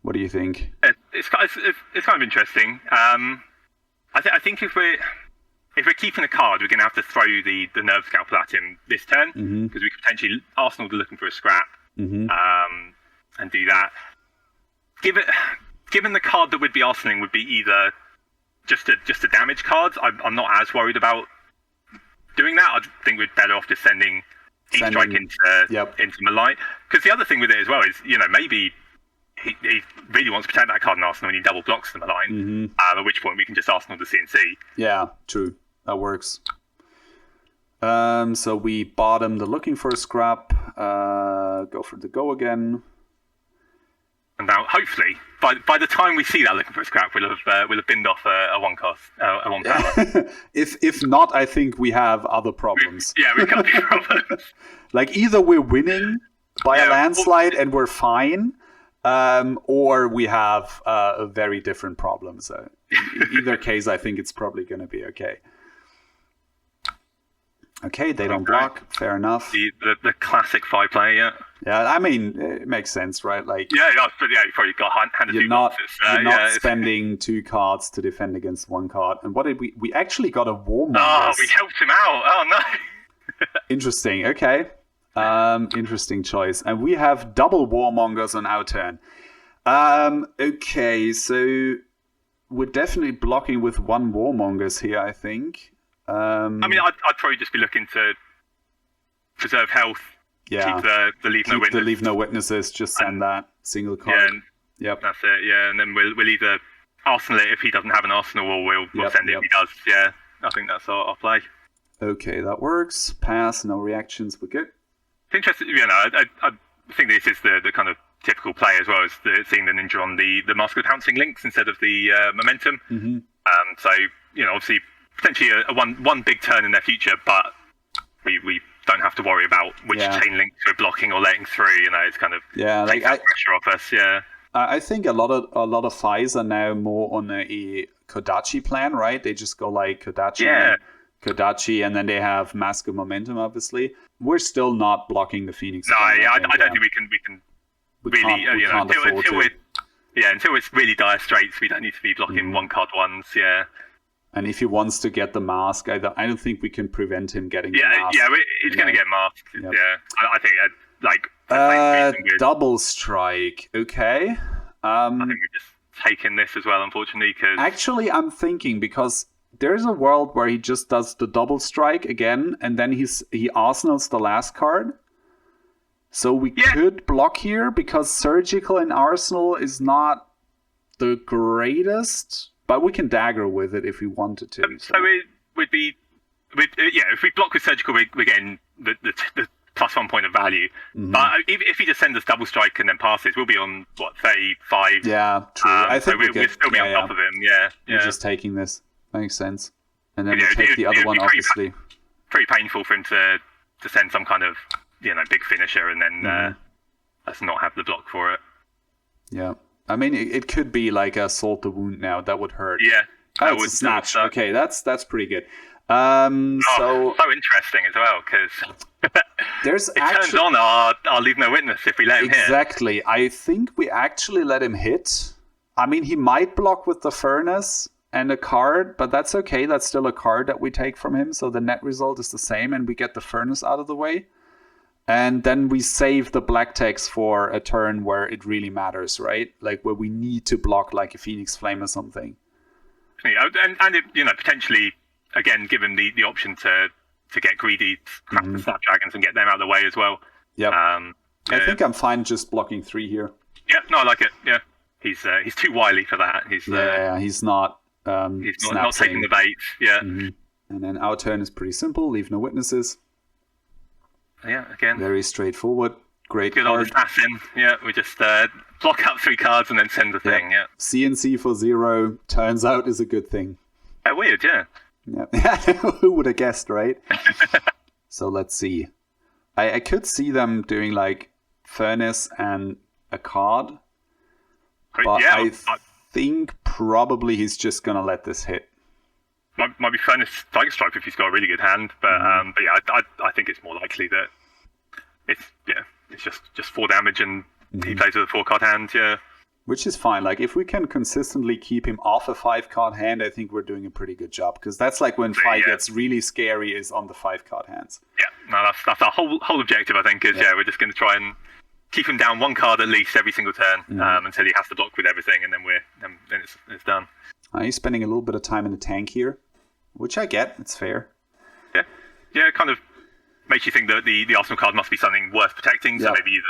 What do you think? It's kind of interesting. I think if we're keeping a card, we're going to have to throw the Nerve Scalpel at him this turn, because we could potentially Arsenal looking for a scrap and do that. Given the card that would be Arsenaling would be either just a damage card, I'm not as worried about doing that. I think we're better off just sending E-Strike into Malite. Because the other thing with it as well is, you know, maybe he really wants to protect that card in Arsenal and he double blocks the Malign, at which point we can just Arsenal the CNC. Yeah, true. That works. So we bottom the looking for a scrap, go for the go again. And now, hopefully, by the time we see that looking for a scrap, we'll have binned off a 1 cost, a 1 power. If not, I think we have other problems. We've got problems. Like, either we're winning by a landslide and we're fine, or we have a very different problem. So in either case, I think it's probably going to be okay. Okay, they don't block. Fair enough. The classic 5 player, Yeah, I mean, it makes sense, right? Like, you probably got handed you're not spending 2 cards to defend against 1 card. And what did we actually got a Warmongers. Oh, we helped him out. Oh no. Interesting. Okay. Interesting choice. And we have double Warmongers on our turn. Okay, so we're definitely blocking with 1 Warmongers here, I think. I mean, I'd probably just be looking to preserve health. Yeah. Keep the Leave No Witnesses. The Leave No Witnesses. Just send that single card. Yep. That's it. Yeah, and then we'll either Arsenal it if he doesn't have an Arsenal, or we'll send it if he does. Yeah, I think that's our play. Okay, that works. Pass. No reactions. We're good. It's interesting. You know, I think this is the kind of typical play as well as seeing the ninja on the Mask of Pouncing Links instead of the momentum. So you know, obviously. Potentially a one big turn in their future, but we don't have to worry about which chain links we're blocking or letting through. You know, it's kind of like pressure off us. Yeah. I think a lot of fives are now more on a Kodachi plan, right? They just go like Kodachi, and then they have Mask of Momentum, obviously. We're still not blocking the Phoenix. No, I don't think we can really, until it's really dire straits, we don't need to be blocking one card ones, And if he wants to get the mask, I don't think we can prevent him getting the mask. He's going to get masked. Yep. Yeah, I think double strike. Okay. I think we're just taking this as well, unfortunately. Cause... Actually, I'm thinking because there's a world where he just does the double strike again, and then he arsenals the last card. So we could block here because surgical in arsenal is not the greatest, but we can dagger with it if we wanted to. So it would be, if we block with surgical, we're getting the plus 1 point of value. But if he just sends us double strike and then passes, we'll be on 35. Yeah, true. I think we'll still be on top of him. Yeah, We're just taking this. Makes sense. And then we'll take the other one, obviously. Pretty painful for him to send some kind of big finisher and then us not have the block for it. Yeah, I mean it could be like a Salt the Wound now. That would hurt. Yeah, that would snatch. Okay, that's pretty good. So interesting as well because turns on our leave no witness if we let him hit. Exactly. I think we actually let him hit. I mean, he might block with the Furnace and a card, but that's okay. That's still a card that we take from him, so the net result is the same, and we get the Furnace out of the way. And then we save the black text for a turn where it really matters, right? Like where we need to block like a Phoenix Flame or something. And it, potentially, again, given the option to get greedy, crack the Snapdragons and get them out of the way as well. Yeah. I think I'm fine just blocking 3 here. Yeah, no, I like it. Yeah. He's too wily for that. He's not not taking the bait. Yeah. And then our turn is pretty simple. Leave no witnesses. Yeah, again. Very straightforward. Great good card. Old assassin. Yeah, we just block out 3 cards and then send the thing. Yeah. CNC for 0 turns out is a good thing. Weird, yeah. Yeah. Who would have guessed, right? So let's see. I could see them doing like Furnace and a card. But I think probably he's just going to let this hit. Might be Furnace Tiger Stripe if he's got a really good hand, but I think it's more likely that it's just 4 damage and he plays with a 4-card hand, Which is fine. Like if we can consistently keep him off a 5-card hand, I think we're doing a pretty good job because that's like when 5 gets really scary is on the 5-card hands. Yeah, no, that's our whole objective. I think is we're just going to try and keep him down 1 card at least every single turn until he has to block with everything, and then it's done. He's spending a little bit of time in the tank here. Which I get, it's fair. Yeah, it kind of makes you think that the Arsenal card must be something worth protecting. So maybe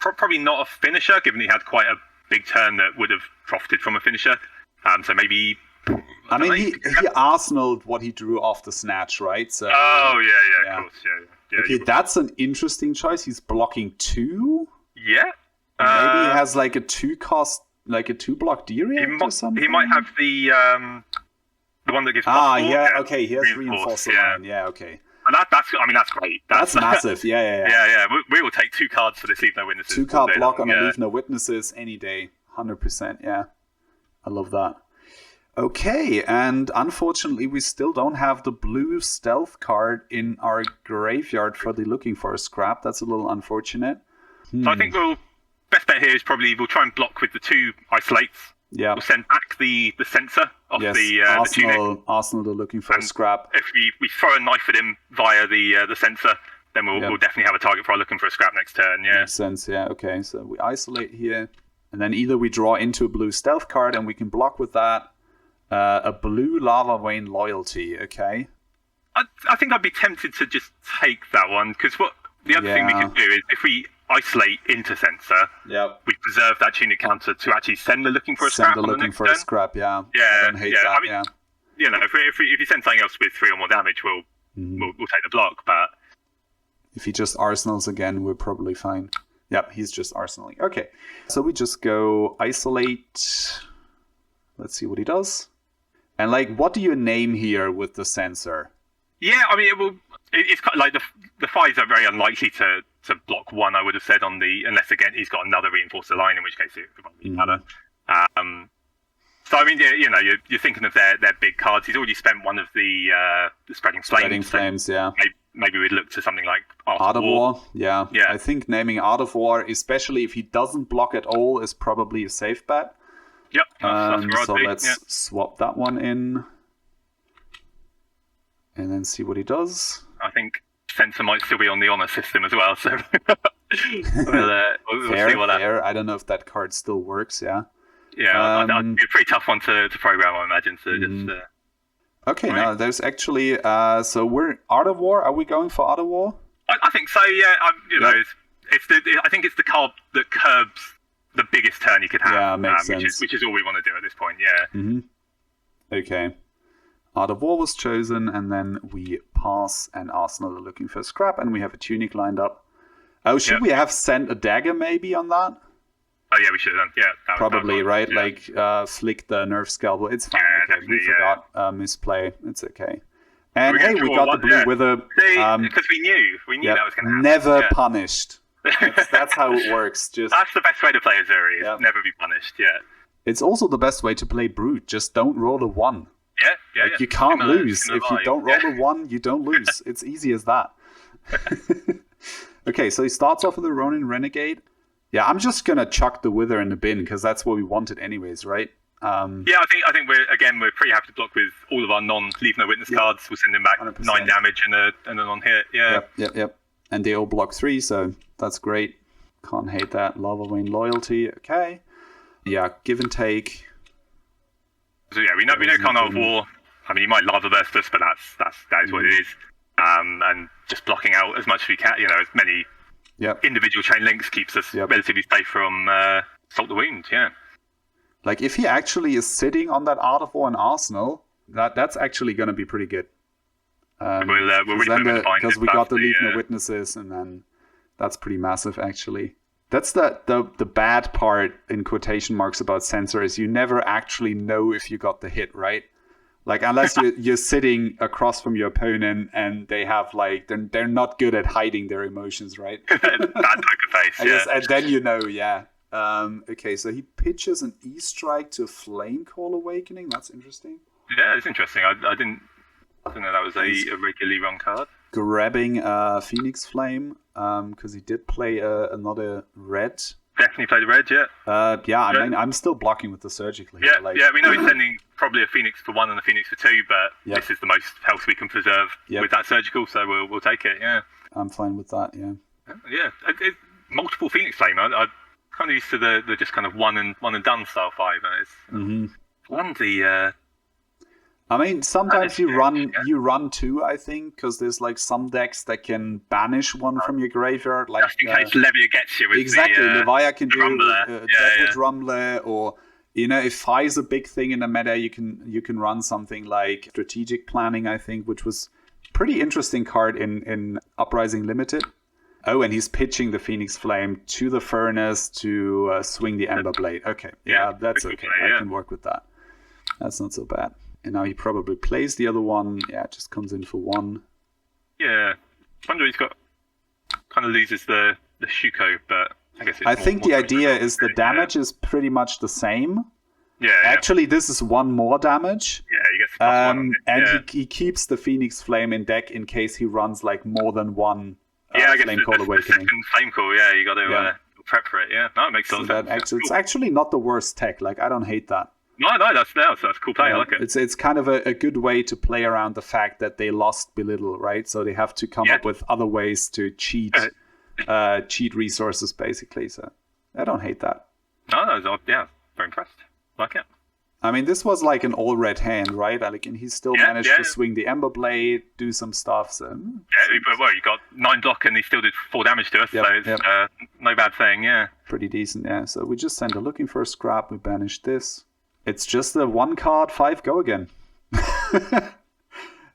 probably not a finisher, given he had quite a big turn that would have profited from a finisher. So maybe. I mean, he arsenaled what he drew off the snatch, right? So. Oh yeah, of course, yeah. Okay, that's an interesting choice. He's blocking 2. Yeah. Maybe he has like a 2-cost, like a 2-block D-react or something. He might have the one that gives okay, he has reinforced line. Yeah, okay. And that's great. That's massive. Yeah. We will take 2 cards for this Leave No Witnesses. 2-card block on a Leave No Witnesses any day. 100%, yeah. I love that. Okay, and unfortunately we still don't have the blue stealth card in our graveyard for the Looking for a Scrap. That's a little unfortunate. So I think best bet here is probably we'll try and block with the 2 isolates. Yeah. We'll send back the sensor of the tunic. Arsenal, they're looking for a scrap. If we throw a knife at him via the sensor, then we'll definitely have a target for our Looking for a Scrap next turn. Yeah. Makes sense. Yeah. Okay. So we isolate here, and then either we draw into a blue stealth card, and we can block with that. A blue Lava Vein Loyalty. Okay. I think I'd be tempted to just take that one because the other thing we could do is if we isolate into sensor, we preserve that tunic counter to actually send the Looking for a Scrap. Send the Looking for a Scrap, I don't hate that. I mean, if you send something else with 3 or more damage, we'll take the block. But if he just arsenals again, we're probably fine. Yep, he's just arsenaling. Okay, so we just go isolate. Let's see what he does. And like, what do you name here with the sensor? Yeah, I mean, it's kind of like the 5s are very unlikely to to block one, I would have said, unless again he's got another reinforcer line, in which case it won't really matter. So I mean, you're thinking of their big cards. He's already spent one of the spreading flames. Yeah. Maybe we'd look to something like Art of War. Yeah. I think naming Art of War, especially if he doesn't block at all, is probably a safe bet. Yep. That's so let's swap that one in, and then see what he does. I think Sensor might still be on the honor system as well, so we'll see what that. Fair. I don't know if that card still works. Yeah. Yeah, it'd be a pretty tough one to program, I imagine. So just. Okay, right. Now there's actually so we're Art of War. Are we going for Art of War? I think so. Yeah, I think it's the card that curbs the biggest turn you could have. Yeah, makes sense. Which is all we want to do at this point. Yeah. Okay. Art of War was chosen, and then we pass, and Arsenal are looking for scrap, and we have a tunic lined up. Oh, should we have sent a dagger maybe on that? Oh yeah, we should have done. Yeah, probably right. Yeah. Like flick the nerf scalpel. It's fine. Yeah, okay, we forgot misplay. It's okay. And hey, we got the blue with a because we knew that was going to happen. Never punished. That's how it works. That's the best way to play Uzuri. Is never be punished. Yeah. It's also the best way to play Brute. Just don't roll a 1. Yeah. You can't lose if you don't roll a 1. You don't lose. It's easy as that. Okay, so he starts off with a Ronin Renegade. Yeah, I'm just gonna chuck the Wither in the bin because that's what we wanted anyways, right? I think we're pretty happy to block with all of our non-Leave No Witness cards. We'll send them back 100%. 9 damage and a non-hit. Yeah. Yep. And they all block 3, so that's great. Can't hate that. Lava Vein Loyalty. Okay. Yeah, give and take. So yeah, we know kind of War. I mean, you might Lava Burst us, but that is what it is. And just blocking out as much as we can. As many. Individual chain links keeps us relatively safe from Salt the Wound. Yeah. Like if he actually is sitting on that Art of War in Arsenal, that's actually going to be pretty good. We'll really because we got the Leave No Witnesses, and then that's pretty massive actually. That's the bad part in quotation marks about Sensor is you never actually know if you got the hit, right? Like unless you're sitting across from your opponent and they have like they're not good at hiding their emotions, right? Bad poker face, yeah. And then okay, so he pitches an E-Strike to Flame Call Awakening. That's interesting. Yeah, it's interesting. I didn't know that was a regularly run card. Grabbing Phoenix Flame because he did play another red. Definitely played red, yeah. I mean, I'm still blocking with the surgical here. We know he's sending probably a Phoenix for 1 and a Phoenix for 2, but this is the most health we can preserve with that surgical, so we'll take it, yeah. I'm fine with that, yeah. Yeah, multiple Phoenix Flame. I'm kind of used to the just kind of one and done style 5. One I mean, sometimes you run 2, I think, because there's like some decks that can banish 1 from your graveyard. Like, just in case Levia gets you. Exactly, Levia can do Rumbler. Devil's Rumbler, or if Phi is a big thing in the meta, you can run something like Strategic Planning, I think, which was pretty interesting card in Uprising Limited. Oh, and he's pitching the Phoenix Flame to the Furnace to swing the Ember Blade. Okay, that's okay. I can work with that. That's not so bad. And now he probably plays the other one. Yeah, it just comes in for 1. Yeah. Wonder he's got... kind of loses the Shuko, but I guess it's I think the idea is the damage is pretty much the same. Yeah. Actually, this is 1 more damage. Yeah, he gets +1. And he keeps the Phoenix Flame in deck in case he runs like more than 1 Flame Call Awakening. The second Flame Call, you got to prep for it, yeah. No, it makes sense. It's actually not the worst tech. Like, I don't hate that. No, that's a cool play. I like it. It's kind of a good way to play around the fact that they lost Belittle, right? So they have to come up with other ways to cheat resources, basically. So I don't hate that. No, very impressed. Like it. I mean, this was like an all-red hand, right? Like, and he still managed to swing the Ember Blade, do some stuff. So you got 9 block and he still did 4 damage to us. So it's no bad thing. Yeah, pretty decent. Yeah. So we just sent a looking for a scrap. We banished this. It's just a 1 card, 5 go again.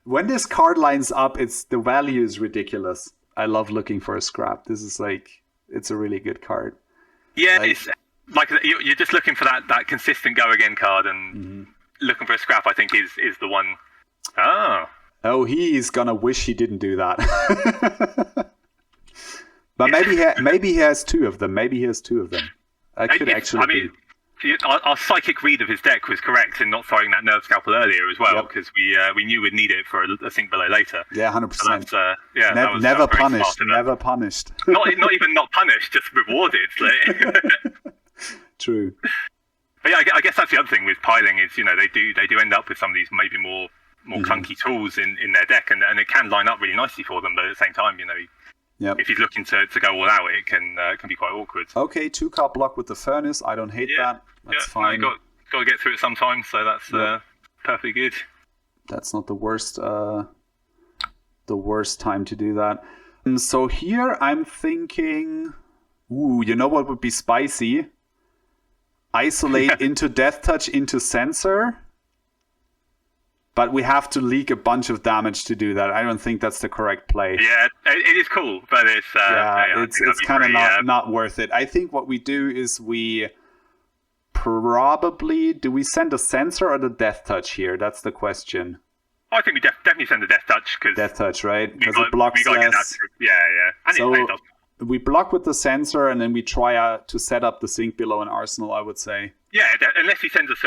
When this card lines up, the value is ridiculous. I love looking for a scrap. This is it's a really good card. Yeah, it's like you're just looking for that consistent go again card, and looking for a scrap, I think, is the one. Oh, he's gonna wish he didn't do that. But maybe he has two of them. That could actually be. Our psychic read of his deck was correct in not throwing that Nerve Scalpel earlier as well, because we knew we'd need it for a Sink Below later. Yeah, 100%. So Never punished. Never punished. not even not punished, just rewarded. True. But yeah, I guess that's the other thing with piling is, they do end up with some of these maybe more clunky tools in their deck, and it can line up really nicely for them. But at the same time, if he's looking to go all out, it can be quite awkward. Okay, 2-card block with the Furnace. I don't hate that. That's fine. No, got to get through it sometimes, so that's perfectly good. That's not the worst time to do that. So here I'm thinking, you know what would be spicy? Isolate into Death Touch into Sensor. But we have to leak a bunch of damage to do that. I don't think that's the correct play. Yeah, it is cool, but it's it's kind of not worth it. I think what we do is we probably we send a Sensor or the Death Touch here? That's the question. I think we definitely send the Death Touch because Death Touch, right? Because it blocks less. And so we block with the Sensor, and then we try to set up the Sink Below and Arsenal, I would say. Yeah, unless he sends us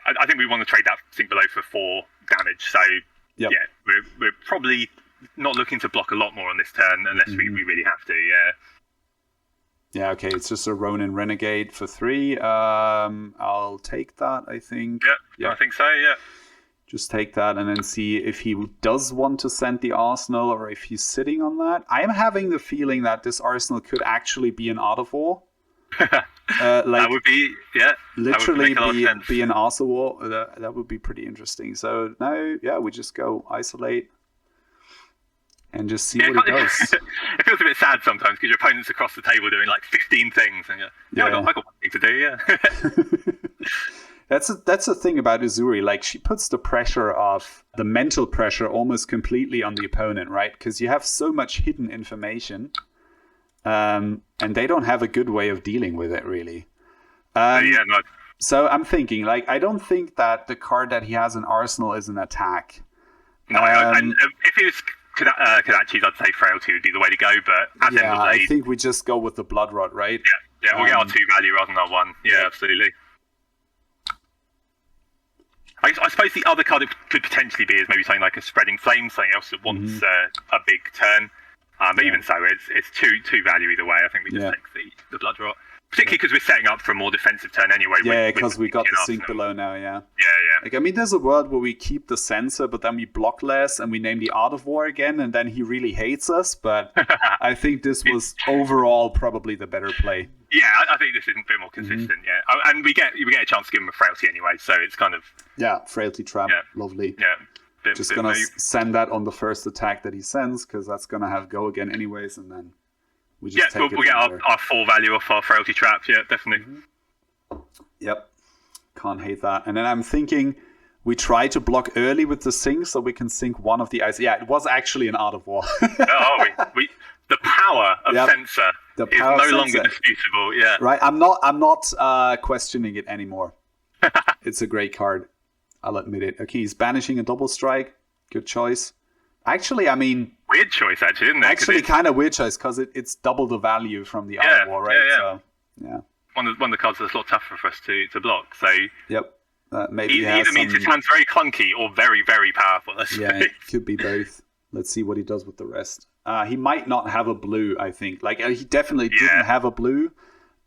I think we want to trade that Sink Below for 4 damage. So we're probably not looking to block a lot more on this turn unless we really have to. Yeah, okay, it's just a Ronin Renegade for 3. I'll take that, I think. Yeah, I think so, yeah. Just take that and then see if he does want to send the Arsenal or if he's sitting on that. I'm having the feeling that this Arsenal could actually be an Art of War. That would be, literally be an Art of War. That would be pretty interesting. So now, we just go Isolate and just see what he does. It feels a bit sad sometimes because your opponent's across the table doing like 15 things, and I got one thing to do. Yeah. That's the thing about Uzuri. Like, she puts the pressure of the mental pressure almost completely on the opponent, right? Because you have so much hidden information, and they don't have a good way of dealing with it, really. So I'm thinking, I don't think that the card that he has in Arsenal is an attack. No, and if he was Kodachi's, I'd say Frailty would be the way to go. But at the end of the day, I think we just go with the Blood Rod, right? Yeah, we'll get our 2 value rather than our 1. Yeah, absolutely. I suppose the other card it could potentially be is maybe something like a Spreading Flame, something else that wants a big turn. But even so, it's two value either way. I think we just take the Blood Rot. Particularly because we're setting up for a more defensive turn anyway. Yeah, because we got the Sink Below now, Yeah. There's a world where we keep the Sensor, but then we block less, and we name the Art of War again, and then he really hates us. But I think this was overall probably the better play. Yeah, I think this is a bit more consistent, and we get a chance to give him a Frailty anyway, so it's kind of... Yeah, Frailty Trap, lovely. Yeah. Just going to send that on the first attack that he sends, because that's going to have go again anyways, and then... We'll get our 4 value off our Frailty Trap. Yeah, definitely. Yep. Can't hate that. And then I'm thinking we try to block early with the Sink so we can sink one of the ice. Yeah, it was actually an Art of War. The power of Sensor is no longer disputable. Yeah. Right. I'm not questioning it anymore. It's a great card. I'll admit it. Okay, he's banishing a double strike. Good choice. Actually, I mean... Weird choice, actually, isn't it? Actually, kind of weird choice, because it's double the value from the Art of War, right? Yeah. So, one of the cards that's a lot tougher for us to block, so... Yep. Maybe either means his hand's very clunky or very, very powerful. It could be both. Let's see what he does with the rest. He might not have a blue, I think. He definitely didn't have a blue.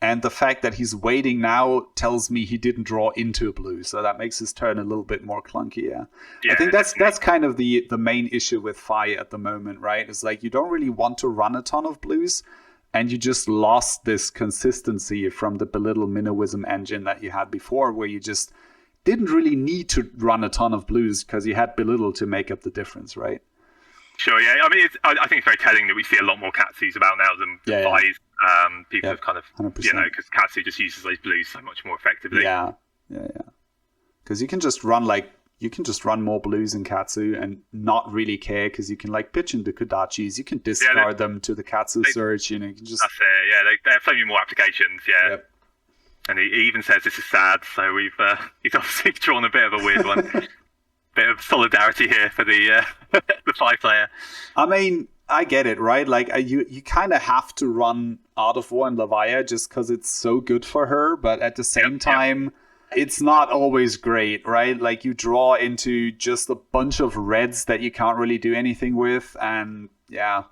And the fact that he's waiting now tells me he didn't draw into a blue, so that makes his turn a little bit more clunky. I think that's kind of the main issue with Fi at the moment, right? It's like you don't really want to run a ton of blues, and you just lost this consistency from the Belittle Minnowism engine that you had before, where you just didn't really need to run a ton of blues because you had Belittle to make up the difference, right? Sure, yeah. I mean, I think it's very telling that we see a lot more Katsus about now than Fis. People have kind of, 100%. Because Katsu just uses those blues so much more effectively. Yeah. Because you can just run more blues in Katsu and not really care, because you can pitch into Kodachis, you can discard them to the Katsu Surge, you can just... That's it, they have so many more applications, Yep. And he even says this is sad, so he's obviously drawn a bit of a weird one. Bit of solidarity here for the the 5 player. I mean, I get it, right? Like you kind of have to run Art of War and Lavaya just because it's so good for her, but at the same time, it's not always great, right? Like you draw into just a bunch of reds that you can't really do anything with, and yeah,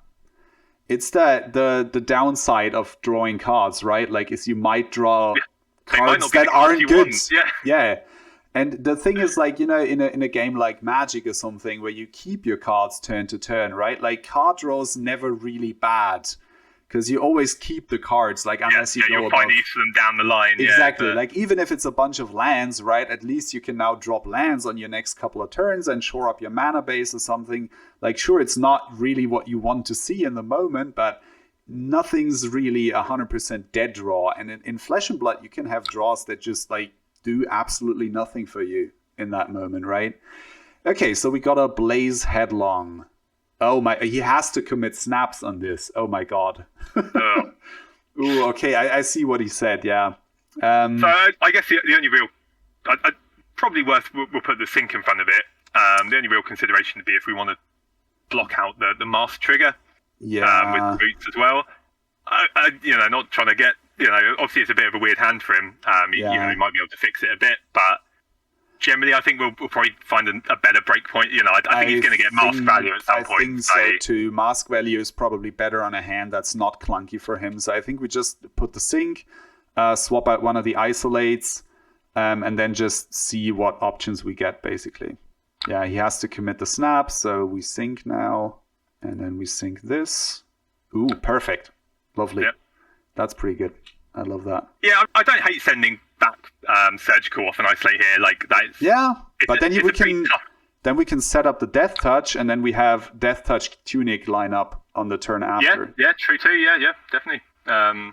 it's the downside of drawing cards, right? Like is you might draw cards that aren't good. Yeah. And the thing is, like, you know, in a game like Magic or something where you keep your cards turn to turn, right? Like, card draws never really bad because you always keep the cards, like, unless you go you'll find each of them down the line. Exactly. Like, even if it's a bunch of lands, right? At least you can now drop lands on your next couple of turns and shore up your mana base or something. Like, sure, it's not really what you want to see in the moment, but nothing's really 100% dead draw. And in Flesh and Blood, you can have draws that just, like, do absolutely nothing for you in that moment, right? Okay, so we got a Blaze Headlong. Oh my, he has to commit snaps on this. Oh my god. Ooh, okay, I see what he said, yeah. So I guess the only real, probably we'll put the sink in front of it. The only real consideration would be if we want to block out the mask trigger with the boots as well. Not trying to get, obviously it's a bit of a weird hand for him. He might be able to fix it a bit, but generally I think we'll probably find a better break point. I think he's going to get mask value at some point. I think so too. Mask value is probably better on a hand that's not clunky for him. So I think we just put the sink, swap out one of the isolates, and then just see what options we get, basically. Yeah, he has to commit the snap, so we sink now, and then we sink this. Ooh, perfect. Lovely. Yep. That's pretty good. I love that. Yeah, I don't hate sending back surgical off an isolate here. Like that's but then we can set up the Death Touch, and then we have Death Touch Tunic line up on the turn after. Yeah, true too. Yeah, definitely.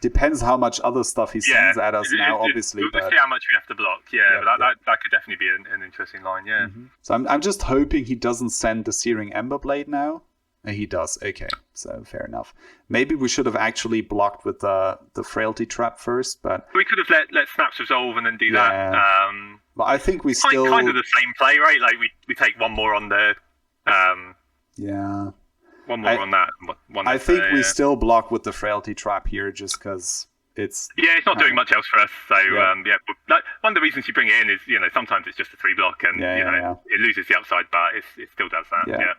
Depends how much other stuff he sends at us now, obviously. We'll see how much we have to block. That could definitely be an interesting line. Yeah. Mm-hmm. So I'm just hoping he doesn't send the Searing Emberblade now. He does. Okay, so fair enough. Maybe we should have actually blocked with the Frailty Trap first, but we could have let Snaps resolve and then do that. But I think we still kind of the same play, right? Like we take one more on the one more on that. I think we still block with the Frailty Trap here, just because it's not doing much else for us. So one of the reasons you bring it in is sometimes it's just a 3-block and it loses the upside, but it still does that. Yeah.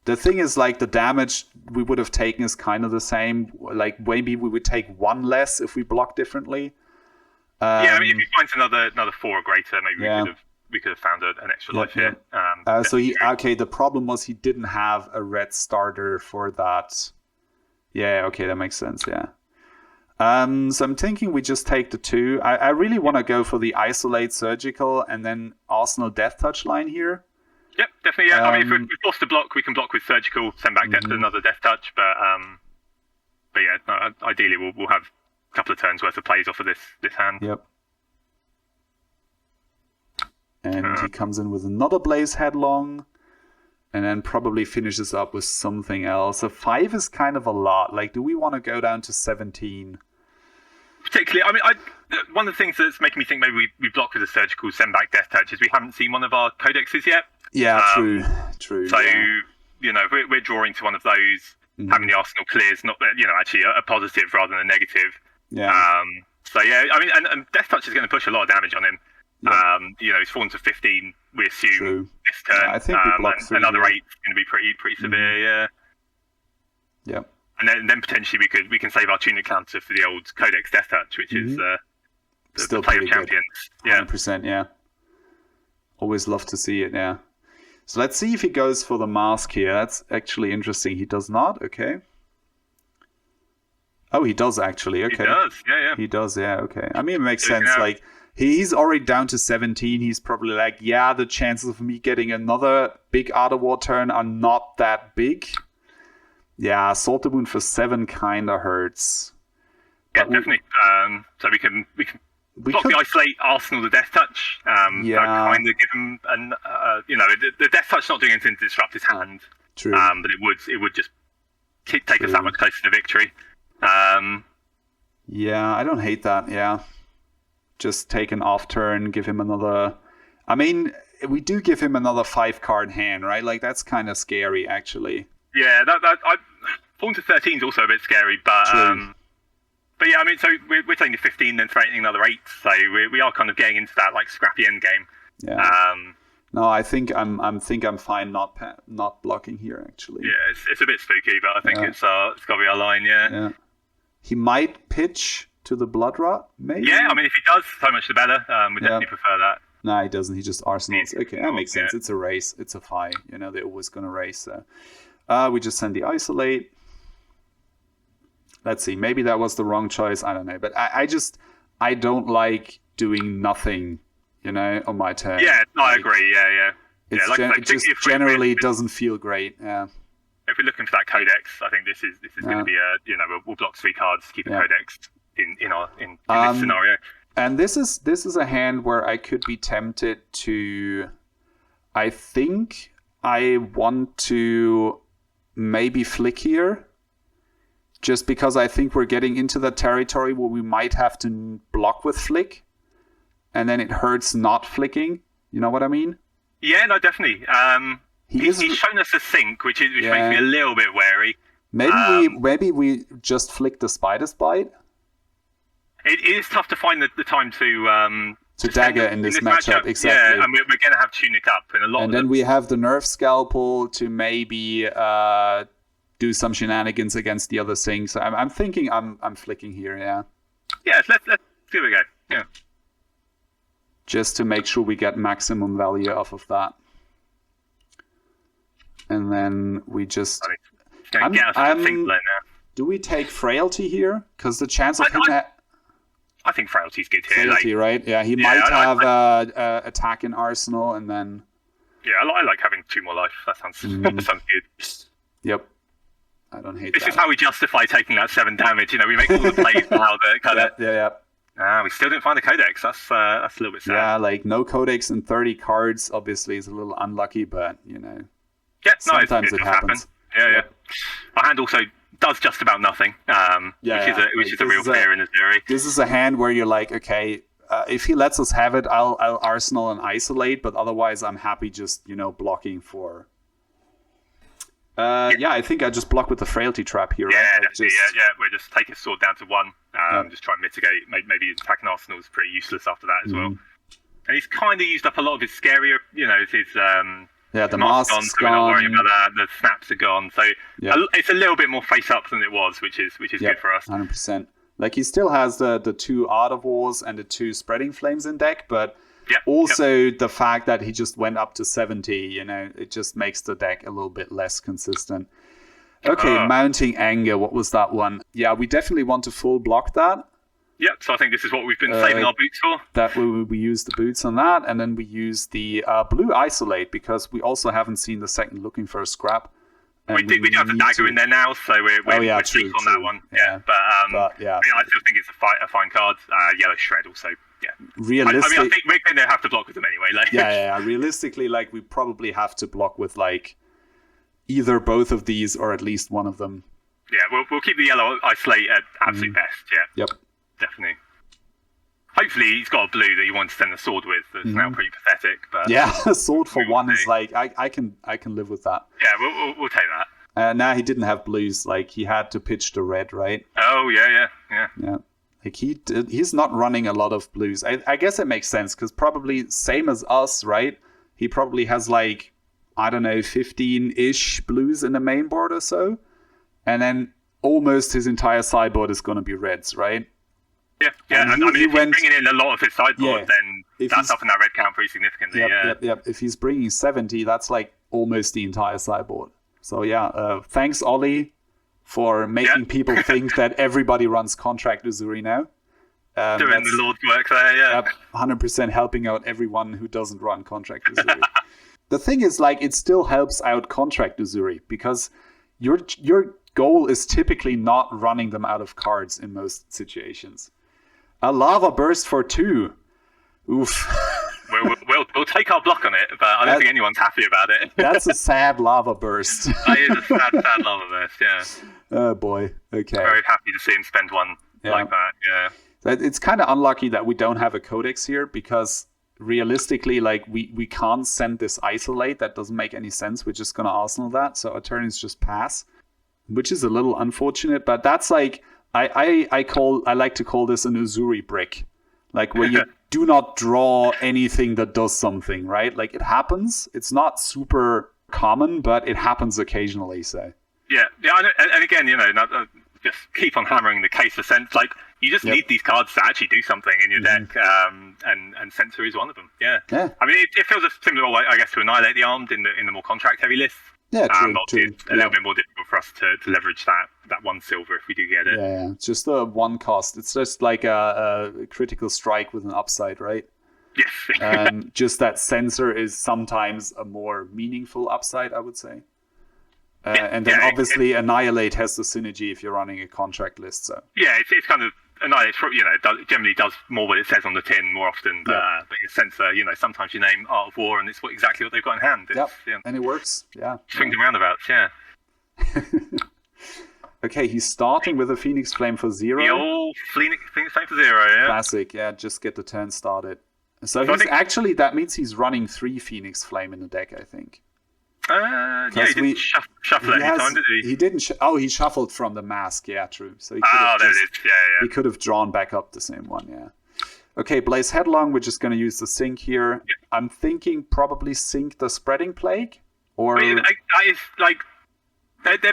The thing is, like, the damage we would have taken is kind of the same. Like, maybe we would take one less if we block differently. I mean, if he finds another 4 or greater, maybe we could have found an extra life here. So the problem was he didn't have a red starter for that. Yeah, okay, that makes sense, yeah. So I'm thinking we just take the 2. I really want to go for the Isolate Surgical and then Arsenal Death Touch line here. Yep, definitely. Yeah, I mean, if we force the block, we can block with surgical, send back another Death Touch. But yeah, no, ideally we'll have a couple of turns worth of plays off of this hand. Yep. And he comes in with another Blaze Headlong, and then probably finishes up with something else. So 5 is kind of a lot. Like, do we want to go down to 17? Particularly, I mean, one of the things that's making me think maybe we block with a surgical, send back Death Touch is we haven't seen one of our codexes yet. Yeah, true. So, if we're drawing to one of those, having the Arsenal clear is not, actually a positive rather than a negative. Yeah. I mean, and Death Touch is going to push a lot of damage on him. Yeah. He's fallen to 15, we assume, this turn. Yeah, I think we block 3. Another 8 is going to be pretty severe, yeah. Yeah. And then potentially we can save our Tunic counter for the old Codex Death Touch, which is still the play of champions. Good. 100%, yeah. Always love to see it, yeah. So let's see if he goes for the mask here. That's actually interesting. He does not, okay. Oh, he does actually, okay. He does, yeah. He does, yeah, okay. I mean, it makes sense. Like, he's already down to 17. He's probably like, the chances of me getting another big Art of War turn are not that big. Yeah, Salt the Moon for 7 kind of hurts. Yeah, definitely. So we can block the Isolate, Arsenal, the Death Touch. Kind of give him the Death Touch not doing anything to disrupt his hand. True. But it would just take us that much closer to victory. Yeah, I don't hate that. Yeah, just take an off turn, give him another. I mean, we do give him another 5-card hand, right? Like, that's kind of scary, actually. Yeah, Pawn to 13 is also a bit scary, but yeah, I mean, so we're taking the 15, then threatening another 8, so we are kind of getting into that like scrappy end game. Yeah. No, I think I'm fine not blocking here actually. Yeah, it's a bit spooky, but I think it's got to be our line. Yeah. He might pitch to the Blood Rot, maybe. Yeah, I mean, if he does, so much the better. We definitely prefer that. No, he doesn't. He just arsenals. Okay, that makes sense. It's a race. It's a fight. You know, they're always going to race. So. We just send the isolate. Let's see. Maybe that was the wrong choice. I don't know. But I don't like doing nothing, you know, on my turn. Yeah, no, I agree. Yeah. It just generally doesn't feel great. Yeah. If we're looking for that codex, I think this is going to be we'll block 3 cards to keep a codex in this scenario. And this is a hand where I could be tempted to. I think I want to maybe flick here, just because I think we're getting into the territory where we might have to block with flick, and then it hurts not flicking. You know what I mean? Yeah, no, definitely. He's shown us a sink, which makes me a little bit wary. Maybe we just flick the Spider's Bite. It is tough to find the time to dagger in this matchup. Exactly. Yeah, and we're going to have Tunic up in a lot. And then we have the Nerf Scalpel to maybe do some shenanigans against the other sinks. So I'm thinking I'm flicking here. Yeah. Yeah, let's give it a go. Yeah. Just to make sure we get maximum value off of that. And then we just. Do we take Frailty here? Because the chance of him. I think Frailty's good here. Frailty, right? Yeah, he might have attack in Arsenal, and then. Yeah, I like having 2 more life. That sounds good. Yep. I don't hate that. This is how we justify taking that 7 damage. You know, we make all the plays now that kind of. Yeah. We still didn't find a codex. That's a little bit sad. Yeah, like no codex and 30 cards obviously is a little unlucky, but you know. Yeah, sometimes it happens. Yeah. Our hand also does just about nothing, which is a real player in Uzuri. This is a hand where you're like, okay, if he lets us have it, I'll Arsenal and isolate, but otherwise I'm happy just, blocking for... I think I just block with the Frailty Trap here, right? Yeah. We'll just take his sword down to 1, just try and mitigate. Maybe attacking Arsenal is pretty useless after that as well. And he's kind of used up a lot of his scarier, his... the mask's gone, so we're not worrying about that. The snaps are gone, so it's a little bit more face up than it was, which is good for us. 100%. Like he still has the 2 Art of Wars and the 2 Spreading Flames in deck, but also the fact that he just went up to 70, it just makes the deck a little bit less consistent. Okay, Mounting Anger. What was that one? Yeah, we definitely want to full block that. Yep, so I think this is what we've been saving our boots for. That we use the boots on that, and then we use the blue isolate, because we also haven't seen the second looking for a scrap. We do have the dagger in there now, so we're safe on that one. Yeah, but I still think it's a fine card. Yellow Shred also, Realistically, I think we're going to have to block with them anyway. Realistically, we probably have to block with either both of these or at least one of them. Yeah, we'll keep the yellow isolate at absolute best. Yeah. Yep. Definitely. Hopefully he's got a blue that he wants to send the sword with. That's now pretty pathetic. But a sword for 1 is I can live with that. Yeah, we'll take that. He didn't have blues. He had to pitch the red, right? Oh yeah. Yeah. He's not running a lot of blues. I guess it makes sense because probably same as us, right? He probably has 15-ish blues in the main board or so, and then almost his entire sideboard is going to be reds, right? Yeah. And if he's bringing in a lot of his sideboard, then that's up in that red count pretty significantly. Yep. If he's bringing 70, that's almost the entire sideboard. So thanks Ollie for making people think that everybody runs Contract Uzuri now. Doing the Lord's work there, 100% helping out everyone who doesn't run Contract Uzuri. The thing is, it still helps out Contract Uzuri because your goal is typically not running them out of cards in most situations. A Lava Burst for 2. Oof. We'll take our block on it, but I don't think anyone's happy about it. That's a sad Lava Burst. That is a sad Lava Burst, yeah. Oh boy, okay. Very happy to see him spend 1 like that, yeah. It's kind of unlucky that we don't have a codex here because realistically, like we can't send this isolate. That doesn't make any sense. We're just gonna arsenal that. So our turn is just pass, which is a little unfortunate. But that's like I like to call this an Uzuri brick, like where you do not draw anything that does something, right? Like it happens. It's not super common, but it happens occasionally. So yeah, and again, not, just keep on hammering the case of sense. Like you just need these cards to actually do something in your deck, and Censor is one of them. Yeah. I mean, it feels a similar, I guess, to Annihilate the Armed in the more contract heavy lists. Yeah, true. It's a little bit more difficult for us to leverage that 1 silver if we do get it. Yeah, it's just a 1 cost. It's just like a critical strike with an upside, right? Yes. Just that Censor is sometimes a more meaningful upside, I would say. And then obviously Annihilate has the synergy if you're running a contract list. So yeah, it's kind of Annihilate. Generally does more what it says on the tin more often. But your Censor, sometimes you name Art of War and it's exactly what they've got in hand. And it works. Yeah. Swings and roundabouts. Yeah. Okay, he's starting with a Phoenix Flame for 0. The old Phoenix Flame for 0. Yeah. Classic. Yeah, just get the turn started. So he's actually, that means he's running 3 Phoenix Flame in the deck, I think. Yeah, he didn't shuffle it any time, did he? He didn't. He shuffled from the mask. Yeah, true. So he there it is. Yeah. He could have drawn back up the same one. Yeah. Okay, Blaze Headlong. We're just going to use the Sync here. Yeah. I'm thinking probably Sync the Spreading Plague, or they're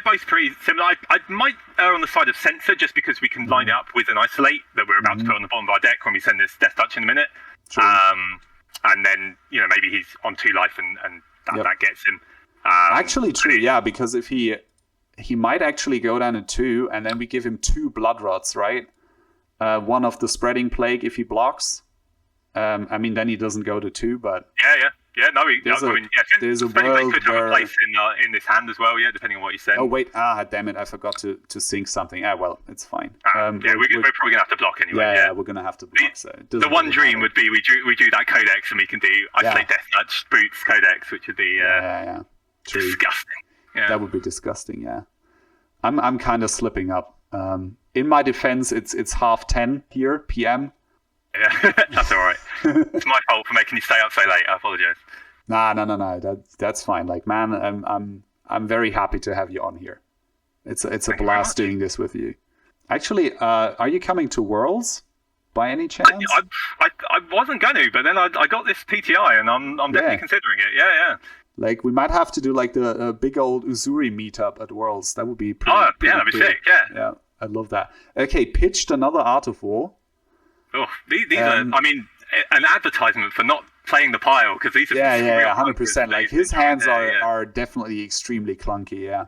both pretty similar. I might err on the side of Censor just because we can line it up with an Isolate that we're about to put on the bottom of our deck when we send this Death Touch in a minute. True. And then maybe he's on 2 life and that gets him. Actually, true, yeah, because if he might actually go down to 2, and then we give him 2 Blood Rots, right? 1 of the Spreading Plague if he blocks. I mean, then he doesn't go to 2, but yeah. No, there's a world could have a place in this hand as well. Yeah, depending on what you said. Oh wait, damn it, I forgot to sync something. Well, it's fine. We're probably gonna have to block anyway. Yeah, we're gonna have to block. So the one dream would be we do that Codex and we can do Isolate Death Touch Boots Codex, which would be True. Disgusting. Yeah. That would be disgusting. Yeah, I'm kind of slipping up. In my defense, it's 10:30 here p.m. Yeah, that's all right. It's my fault for making you stay up so late. I apologize. No. That's fine. Like, man, I'm very happy to have you on here. It's a blast doing this with you. Actually, are you coming to Worlds by any chance? I wasn't going to, but then I got this PTI and I'm definitely considering it. Yeah. Like, we might have to do like the big old Uzuri meetup at Worlds. That would be pretty that'd be sick. Yeah, I'd love that. Okay, pitched another Art of War. Oh, these are, I mean, an advertisement for not playing the pile, because these are 100%. Like, his hands are definitely extremely clunky. Yeah.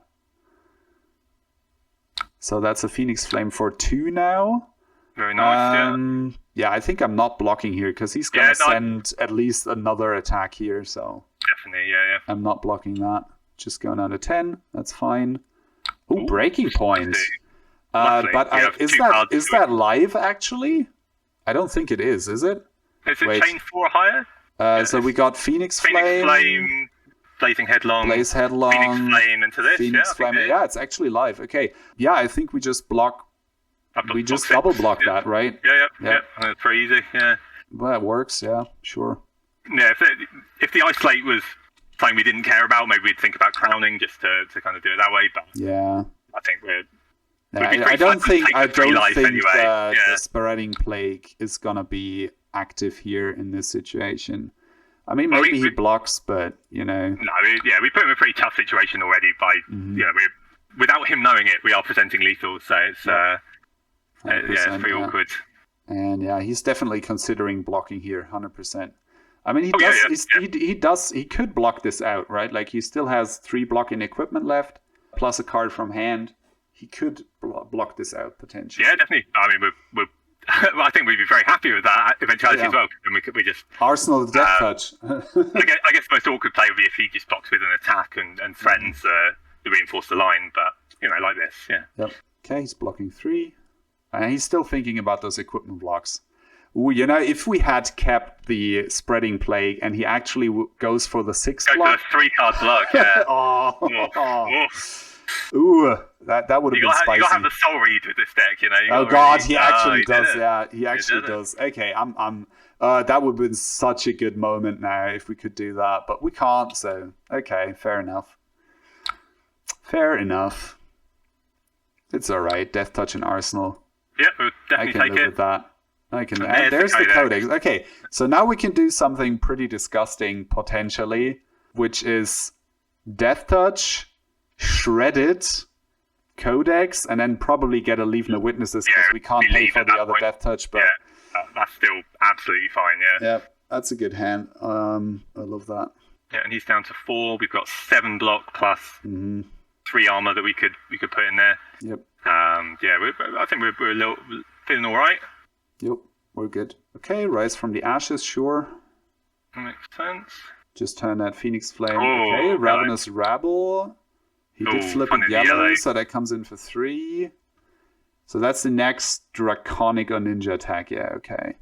So that's a Phoenix Flame for 2 now. Very nice. Yeah, I think I'm not blocking here because he's gonna send at least another attack here. So definitely, yeah. I'm not blocking that. Just going down to 10. That's fine. Ooh, Breaking Point. But is that live actually? I don't think it is it? Is it chain 4 or higher? So we got Phoenix Flame, Blazing Headlong, Blaze Headlong, Phoenix Flame into this. Phoenix Flame. Yeah, it's actually live. Okay. Yeah, I think we just block. We just double block that, right? Yeah. That's pretty easy. Yeah. Well, that works. Yeah, sure. Yeah, if the Isolate was something we didn't care about, maybe we'd think about crowning just to kind of do it that way. But yeah, I think we're. I don't think the Spreading Plague is gonna be active here in this situation. I mean, maybe he blocks, but No, we put him in a pretty tough situation already by without him knowing it, we are presenting lethal, so it's it's pretty awkward. And he's definitely considering blocking here, 100%. I mean, he could block this out, right? Like, he still has 3 blocking equipment left, plus a card from hand. He could block this out potentially. Yeah, definitely. I mean, we're I think we'd be very happy with that eventuality as well. And we just Arsenal Death Touch. I guess most awkward play would be if he just blocks with an attack and threatens to reinforce the line. But like this, Yep. Okay, he's blocking 3, and he's still thinking about those equipment blocks. Ooh, if we had kept the Spreading Plague and he actually goes for the 6 block. Go for the 3-card block. Yeah. Ooh, that would have been spicy. You got to have the soul read with this deck, Oh God, he actually does. Yeah, he actually does. Okay, That would have been such a good moment now if we could do that, but we can't, so okay, fair enough. Fair enough. It's alright, Death Touch and Arsenal. Yep, we'll definitely take it. I can live with that. I can. There's the codex. Okay, so now we can do something pretty disgusting, potentially, which is Death Touch, Shredded, Codex, and then probably get a Leave No Witnesses because we can't pay for the other point. Death Touch. But that's still absolutely fine, yeah, that's a good hand. I love that. Yeah, and he's down to 4. We've got 7 block plus 3 armor that we could put in there. Yep. I think we're a little feeling all right. Yep, we're good. Okay, Rise from the Ashes, sure. Makes sense. Just turn that Phoenix Flame. Okay, Ravenous Rabble. He did flip a yellow, so that comes in for 3. So that's the next Draconic or Ninja attack. Yeah, okay.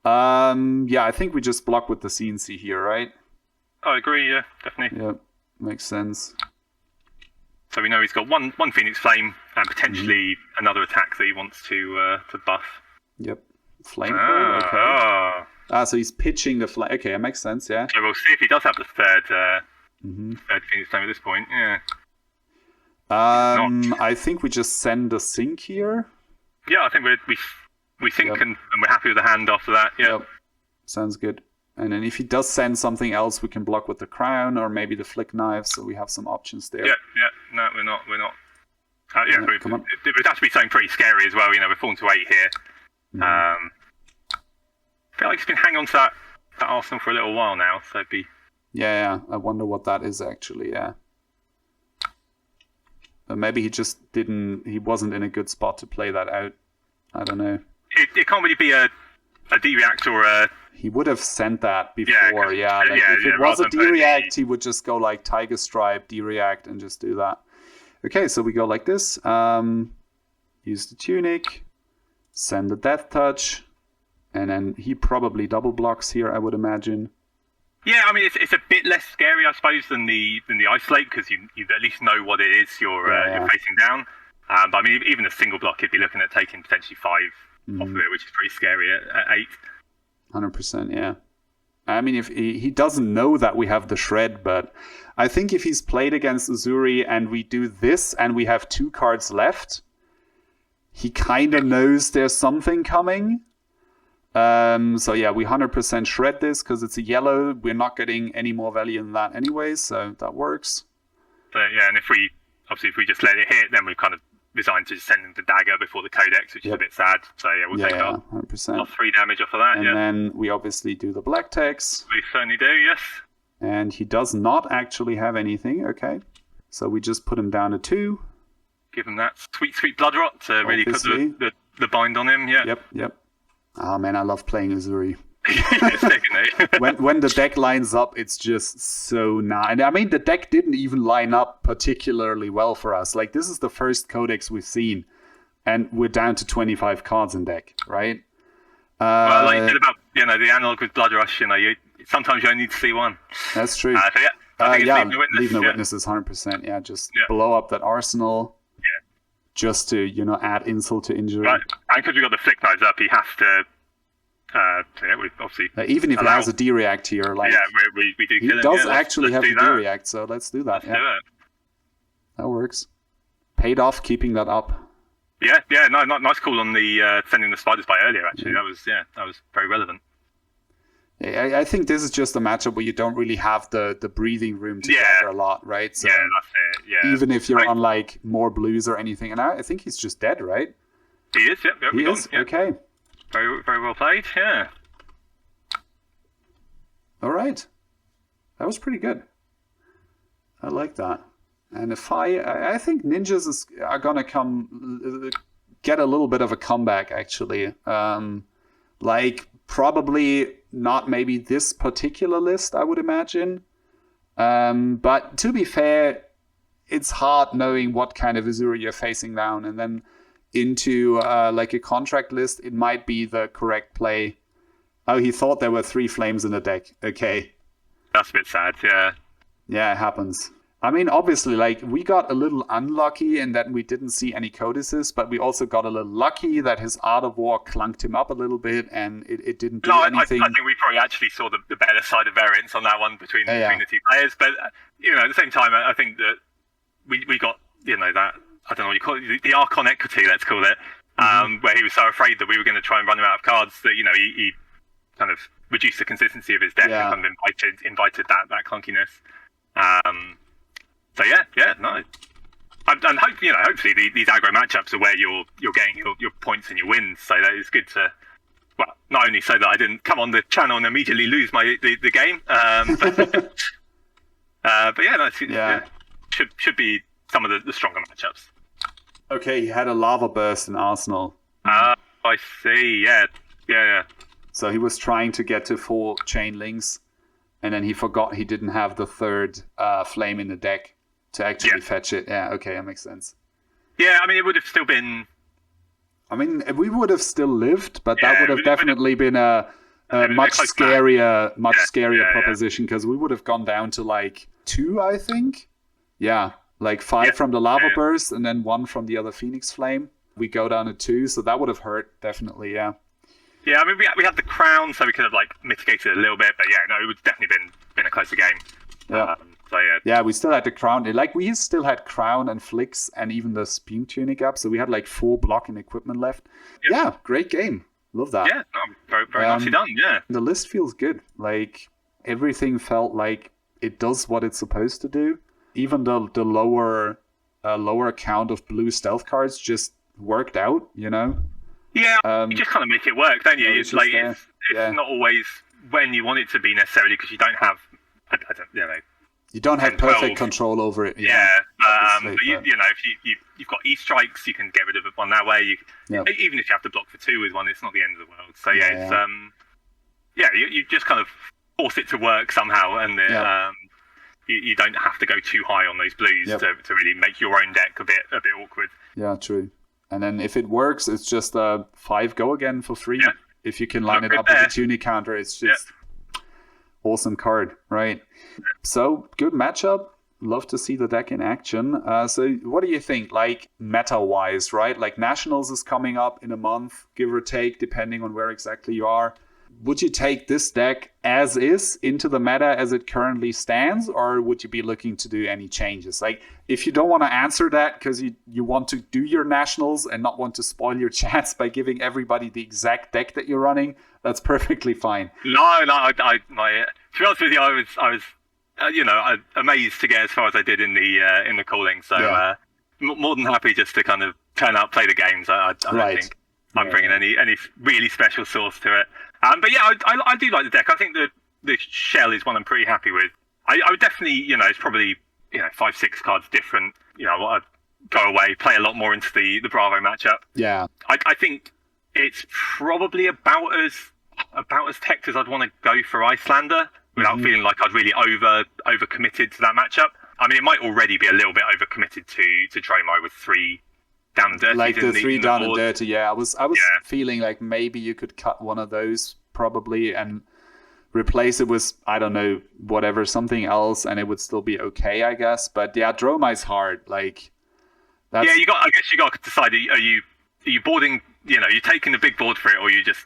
I think we just block with the CNC here, right? I agree, yeah, definitely. Yep, makes sense. So we know he's got one Phoenix Flame and potentially another attack that he wants to buff. Yep. Flame code, okay. So he's pitching the flame. Okay, that makes sense, yeah. So we'll see if he does have the third Phoenix Flame at this point, yeah. I think we just send a sync here. Yeah, I think we sync and we're happy with the hand after that, Yep. Sounds good. And then if he does send something else, we can block with the Crown or maybe the Flick Knife, so we have some options there. Yeah. No, we're not. Come on. It would have to be something pretty scary as well. We're falling to 8 here. I feel like he's been hanging on to that Arsenal for a little while now, so it'd be... Yeah. I wonder what that is actually, yeah. But maybe he wasn't in a good spot to play that out. I don't know. It can't really be a D-React or a... He would have sent that before, if it was a D-React, he would just go like Tiger Stripe, D-React, and just do that. Okay, so we go like this. Use the Tunic, send the Death Touch, and then he probably double blocks here, I would imagine. Yeah, I mean, it's a bit less scary, I suppose, than the Isolate, because you at least know what it is you're facing down. But I mean, even a single block, he'd be looking at taking potentially 5 off of it, which is pretty scary at 8. 100%, yeah. I mean, if he doesn't know that we have the Shred, but I think if he's played against Uzuri and we do this and we have 2 cards left, he kind of knows there's something coming. So yeah, we 100% shred this because it's a yellow. We're not getting any more value than that anyway, so that works. So yeah, and if we just let it hit, then we're kind of resigned to just sending the dagger before the Codex, which is a bit sad. So yeah, we'll take our 100%. 3 damage off of that. And then we obviously do the Black Text. We certainly do, yes. And he does not actually have anything. Okay, so we just put him down to 2. Give him that sweet blood rot to really put the bind on him. Yeah. Yep. Oh man, I love playing Uzuri. Sick, when the deck lines up, it's just so nice. And I mean, the deck didn't even line up particularly well for us. Like, this is the first Codex we've seen, and we're down to 25 cards in deck, right? Well, like you said about the analog with Blood Rush, sometimes you only need to see one. That's true. So yeah, I think it's Leave No Witnesses, 100%. Yeah, just blow up that arsenal. Just to add insult to injury. Right, and because we've got the Flick Knives up, he has to. We obviously even if he has a D-React here, like we do. He kill him. does actually have a D-React, so let's do that. Let's do it. That works. Paid off keeping that up. Yeah. No, nice call on the sending the spiders by earlier. Actually, that was very relevant. I think this is just a matchup where you don't really have the breathing room to gather a lot, right? So that's it. Yeah. Even if you're on like more blues or anything, and I think he's just dead, right? He is. Yep. He is. Yeah. Okay. Very, very well played. Yeah. All right. That was pretty good. I like that. And if I think ninjas are gonna get a little bit of a comeback actually. Like probably not maybe this particular list, I would imagine. But to be fair, it's hard knowing what kind of Uzuri you're facing down, and then into like a contract list, it might be the correct play. Oh, he thought there were 3 flames in the deck. Okay. That's a bit sad, yeah. Yeah, it happens. I mean, obviously, like, we got a little unlucky in that we didn't see any codices, but we also got a little lucky that his Art of War clunked him up a little bit, and it didn't do anything. I think we probably actually saw the better side of variance on that one between the two players. But, at the same time, I think that we got, that, I don't know what you call it, the Archon equity, let's call it, where he was so afraid that we were going to try and run him out of cards that, he kind of reduced the consistency of his deck and kind of invited that clunkiness. So no, and hopefully these aggro matchups are where you're getting your points and your wins. So that is good to, well, not only so that I didn't come on the channel and immediately lose the game, but should be some of the stronger matchups. Okay, he had a lava burst in Arsenal. I see. Yeah. So he was trying to get to 4 chain links, and then he forgot he didn't have the 3rd flame in the deck to actually fetch it. Yeah, okay, that makes sense. Yeah, I mean, it would have still been... I mean, we would have still lived, but that would have definitely been a much scarier proposition, because we would have gone down to like 2, I think. Yeah, like 5 from the lava burst and then 1 from the other Phoenix Flame. We go down to 2, so that would have hurt, definitely, yeah. Yeah, I mean, we had the crown, so we could have like mitigated a little bit, but it would definitely been a closer game. Yeah. Yeah, we still had the crown. Like, we still had crown and flicks and even the Spume Tunic up, so we had like 4 blocking equipment left. Yeah, great game. Love that. Yeah, very, very nicely done, yeah. The list feels good. Like, everything felt like it does what it's supposed to do. Even the lower count of blue stealth cards just worked out, Yeah, you just kind of make it work, don't you? It's like it's not always when you want it to be necessarily, because you don't have, you don't have perfect control over it. But if you've got E-strikes, you can get rid of one that way. Even if you have to block for 2 with one, it's not the end of the world. So you just kind of force it to work somehow, and you don't have to go too high on those blues to really make your own deck a bit awkward. Yeah, true. And then if it works, it's just a 5 go again for free. Yeah. If you can line it up with a tunic counter, it's just awesome card, right? So, good matchup. Love to see the deck in action. So what do you think, like, meta-wise, right? Like, Nationals is coming up in a month, give or take, depending on where exactly you are. Would you take this deck as is into the meta as it currently stands, or would you be looking to do any changes? Like, if you don't want to answer that because you want to do your Nationals and not want to spoil your chance by giving everybody the exact deck that you're running, that's perfectly fine. No, to be honest with you, I was amazed to get as far as I did in the calling. So more than happy just to kind of turn up, play the games. I don't think I'm bringing any really special sauce to it. But yeah, I do like the deck. I think the shell is one I'm pretty happy with. I would definitely, it's probably 5-6 cards different. I'd go away, play a lot more into the Bravo matchup. Yeah, I think it's probably about as teched as I'd want to go for Icelander without feeling like I'd really over committed to that matchup. I mean, it might already be a little bit over committed to Dromo with 3 down and dirty. Like the 3 down and dirty, I was feeling like maybe you could cut one of those probably and replace it with, I don't know, whatever, something else, and it would still be okay, I guess. But yeah, Droma is hard. Like, that's... I guess you got to decide, are you boarding, you're taking the big board for it, or you just,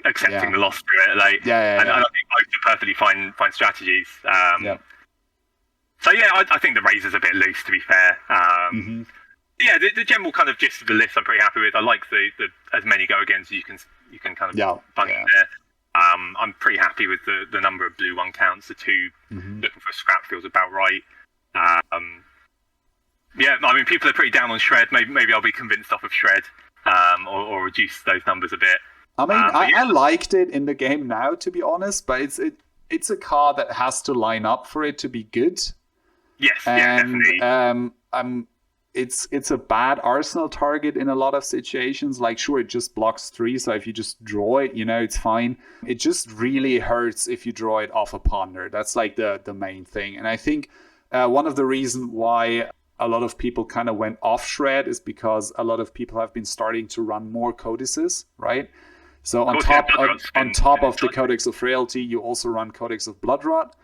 accepting the loss for it. Like, and I think both are perfectly fine strategies. So yeah, I think the razor's a bit loose, to be fair. Yeah, the general kind of gist of the list I'm pretty happy with. I like the as many go agains as you can kind of bung in there. I'm pretty happy with the number of blue 1 counts. The 2 looking for a scrap feels about right. I mean, people are pretty down on Shred. Maybe I'll be convinced off of Shred, or reduce those numbers a bit. I mean, I liked it in the game now, to be honest, but it's a card that has to line up for it to be good. Yes, definitely. It's a bad Arsenal target in a lot of situations. Like, sure, it just blocks 3, so if you just draw it, it's fine. It just really hurts if you draw it off a ponder. That's like the main thing. And I think one of the reasons why a lot of people kind of went off Shred is because a lot of people have been starting to run more codices, right? So on top of the Codex of Frailty, you also run Codex of Bloodrot.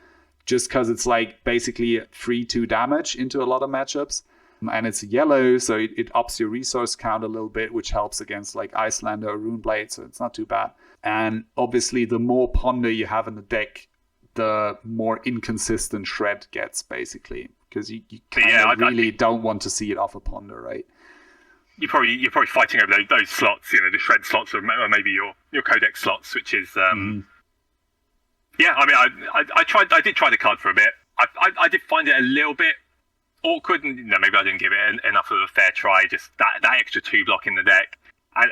just because it's like basically free 2 damage into a lot of matchups. And it's yellow, so it ups your resource count a little bit, which helps against like Icelander or Runeblade, so it's not too bad. And obviously, the more Ponder you have in the deck, the more inconsistent Shred gets, basically. Because you really don't want to see it off a Ponder, right? You're probably fighting over those slots, the Shred slots or maybe your Codex slots, which is yeah. I mean, I did try the card for a bit. I did find it a little bit awkward, and maybe I didn't give it enough of a fair try. Just that extra 2 block in the deck, and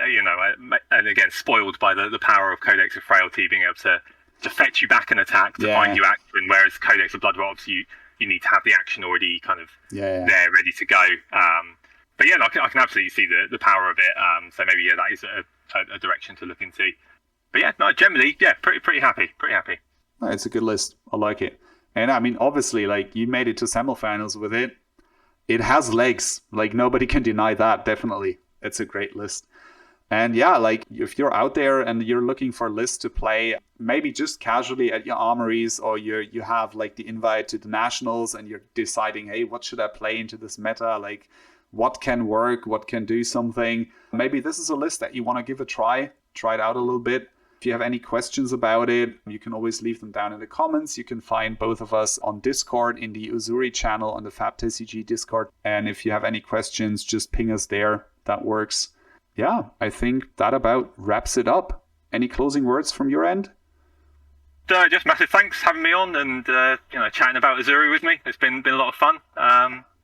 and again spoiled by the power of Codex of Frailty being able to fetch you back an attack to find you action. Whereas Codex of Blood, obviously you need to have the action already kind of there ready to go. But yeah, I can absolutely see the power of it. So maybe that is a direction to look into. But yeah, no, generally, pretty happy. No, it's a good list. I like it. And I mean, obviously, like you made it to semifinals with it. It has legs. Like nobody can deny that. Definitely, it's a great list. And yeah, like if you're out there and you're looking for lists to play, maybe just casually at your armories, or you have like the invite to the nationals, and you're deciding, hey, what should I play into this meta? Like, what can work? What can do something? Maybe this is a list that you want to give a try. Try it out a little bit. If you have any questions about it, you can always leave them down in the comments. You can find both of us on Discord in the Uzuri channel on the Fab TCG Discord. And if you have any questions, just ping us there. That works. Yeah, I think that about wraps it up. Any closing words from your end? Just massive thanks for having me on and chatting about Uzuri with me. It's been a lot of fun.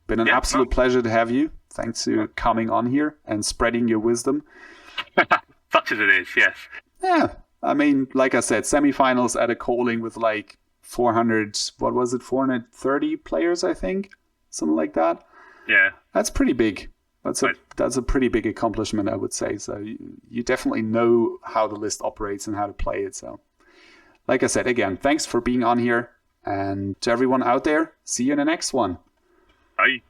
Been an absolute pleasure to have you. Thanks for coming on here and spreading your wisdom. Such as it is, yes. Yeah. I mean, like I said, semifinals at a Calling with like 430 players, I think. Something like that. Yeah. That's pretty big. That's a pretty big accomplishment, I would say. So you definitely know how the list operates and how to play it. So like I said, again, thanks for being on here. And to everyone out there, see you in the next one. Bye.